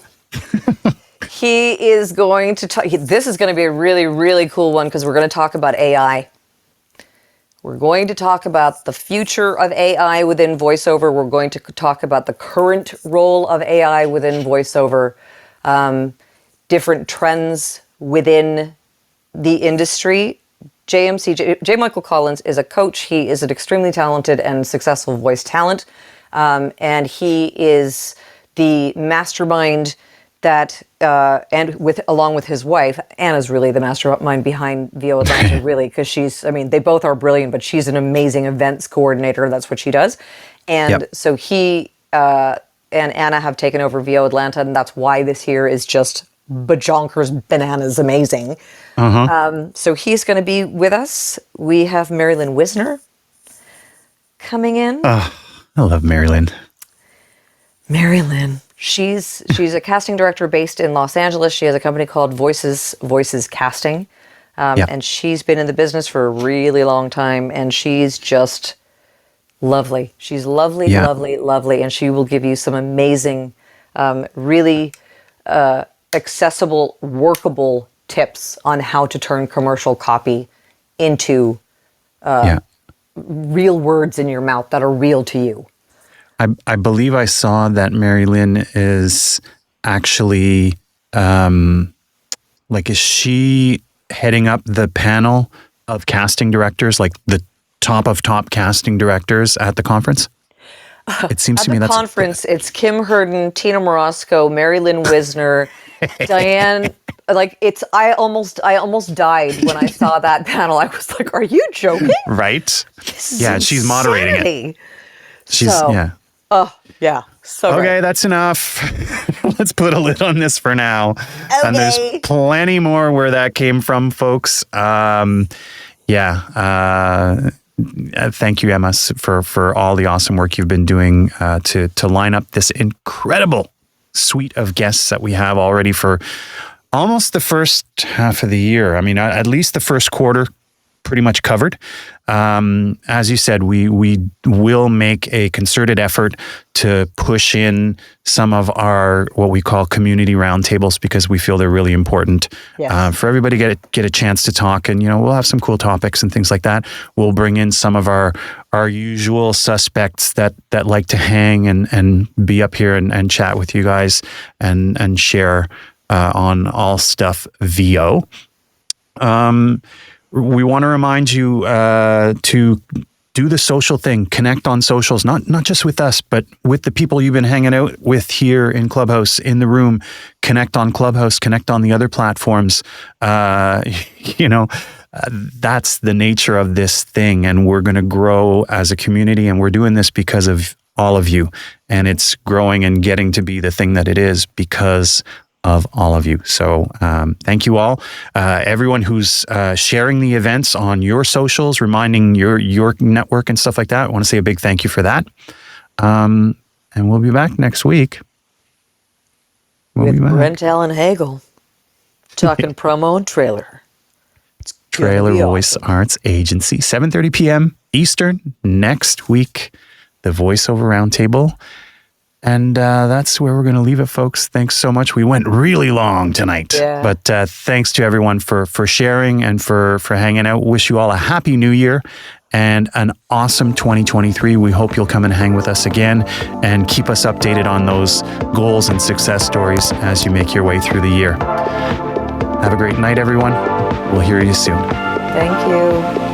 Speaker 3: He is going to talk. This is going to be a really, really cool one because we're going to talk about AI. We're going to talk about the future of AI within voiceover. We're going to talk about the current role of AI within voiceover, different trends within the industry. J. Michael Collins is a coach. He is an extremely talented and successful voice talent. And he is the mastermind that, along with his wife, Anna's really the mastermind behind VO Atlanta, really, because they both are brilliant, but she's an amazing events coordinator. That's what she does. And so he and Anna have taken over VO Atlanta, and that's why this year is just bajonkers, bananas, amazing. So he's going to be with us. We have Marilyn Wisner coming in.
Speaker 2: I love Marilyn.
Speaker 3: Marilyn. She's a casting director based in Los Angeles. She has a company called Voices Casting. And she's been in the business for a really long time, and she's just lovely. She's lovely, lovely, lovely, and she will give you some amazing, really accessible, workable tips on how to turn commercial copy into real words in your mouth that are real to you.
Speaker 2: I believe I saw that Mary Lynn is actually, is she heading up the panel of casting directors, like the top of top casting directors at the conference? It seems to me that's...
Speaker 3: At the conference, it's Kim Herden, Tina Morosco, Mary Lynn Wisner, Diane... I almost died when I saw that panel. I was like, "Are you joking?"
Speaker 2: Right? Yeah, she's moderating it.
Speaker 3: Oh, yeah. So
Speaker 2: okay,
Speaker 3: right.
Speaker 2: That's enough. Let's put a lid on this for now. Okay. And there's plenty more where that came from, folks. Thank you, Emma, for all the awesome work you've been doing to line up this incredible suite of guests that we have already for almost the first half of the year. I mean, at least the first quarter pretty much covered. As you said, we will make a concerted effort to push in some of our what we call community roundtables because we feel they're really important for everybody to get a chance to talk. And we'll have some cool topics and things like that. We'll bring in some of our usual suspects that like to hang and be up here and chat with you guys and share on all stuff VO. We want to remind you to do the social thing, connect on socials, not just with us, but with the people you've been hanging out with here in Clubhouse, in the room. Connect on Clubhouse, connect on the other platforms. That's the nature of this thing, and we're going to grow as a community, and we're doing this because of all of you, and it's growing and getting to be the thing that it is because of all of you. So thank you all. Everyone who's sharing the events on your socials, reminding your network and stuff like that. I want to say a big thank you for that. And we'll be back next week.
Speaker 3: With Brent Allen Hagel talking promo and trailer.
Speaker 2: Trailer Voice Arts Agency, 7:30 p.m. Eastern next week. The Voiceover Round Table. And that's where we're going to leave it, folks. Thanks so much. We went really long tonight. Yeah. But thanks to everyone for sharing and for hanging out. Wish you all a happy new year and an awesome 2023. We hope you'll come and hang with us again and keep us updated on those goals and success stories as you make your way through the year. Have a great night, everyone. We'll hear you soon.
Speaker 3: Thank you.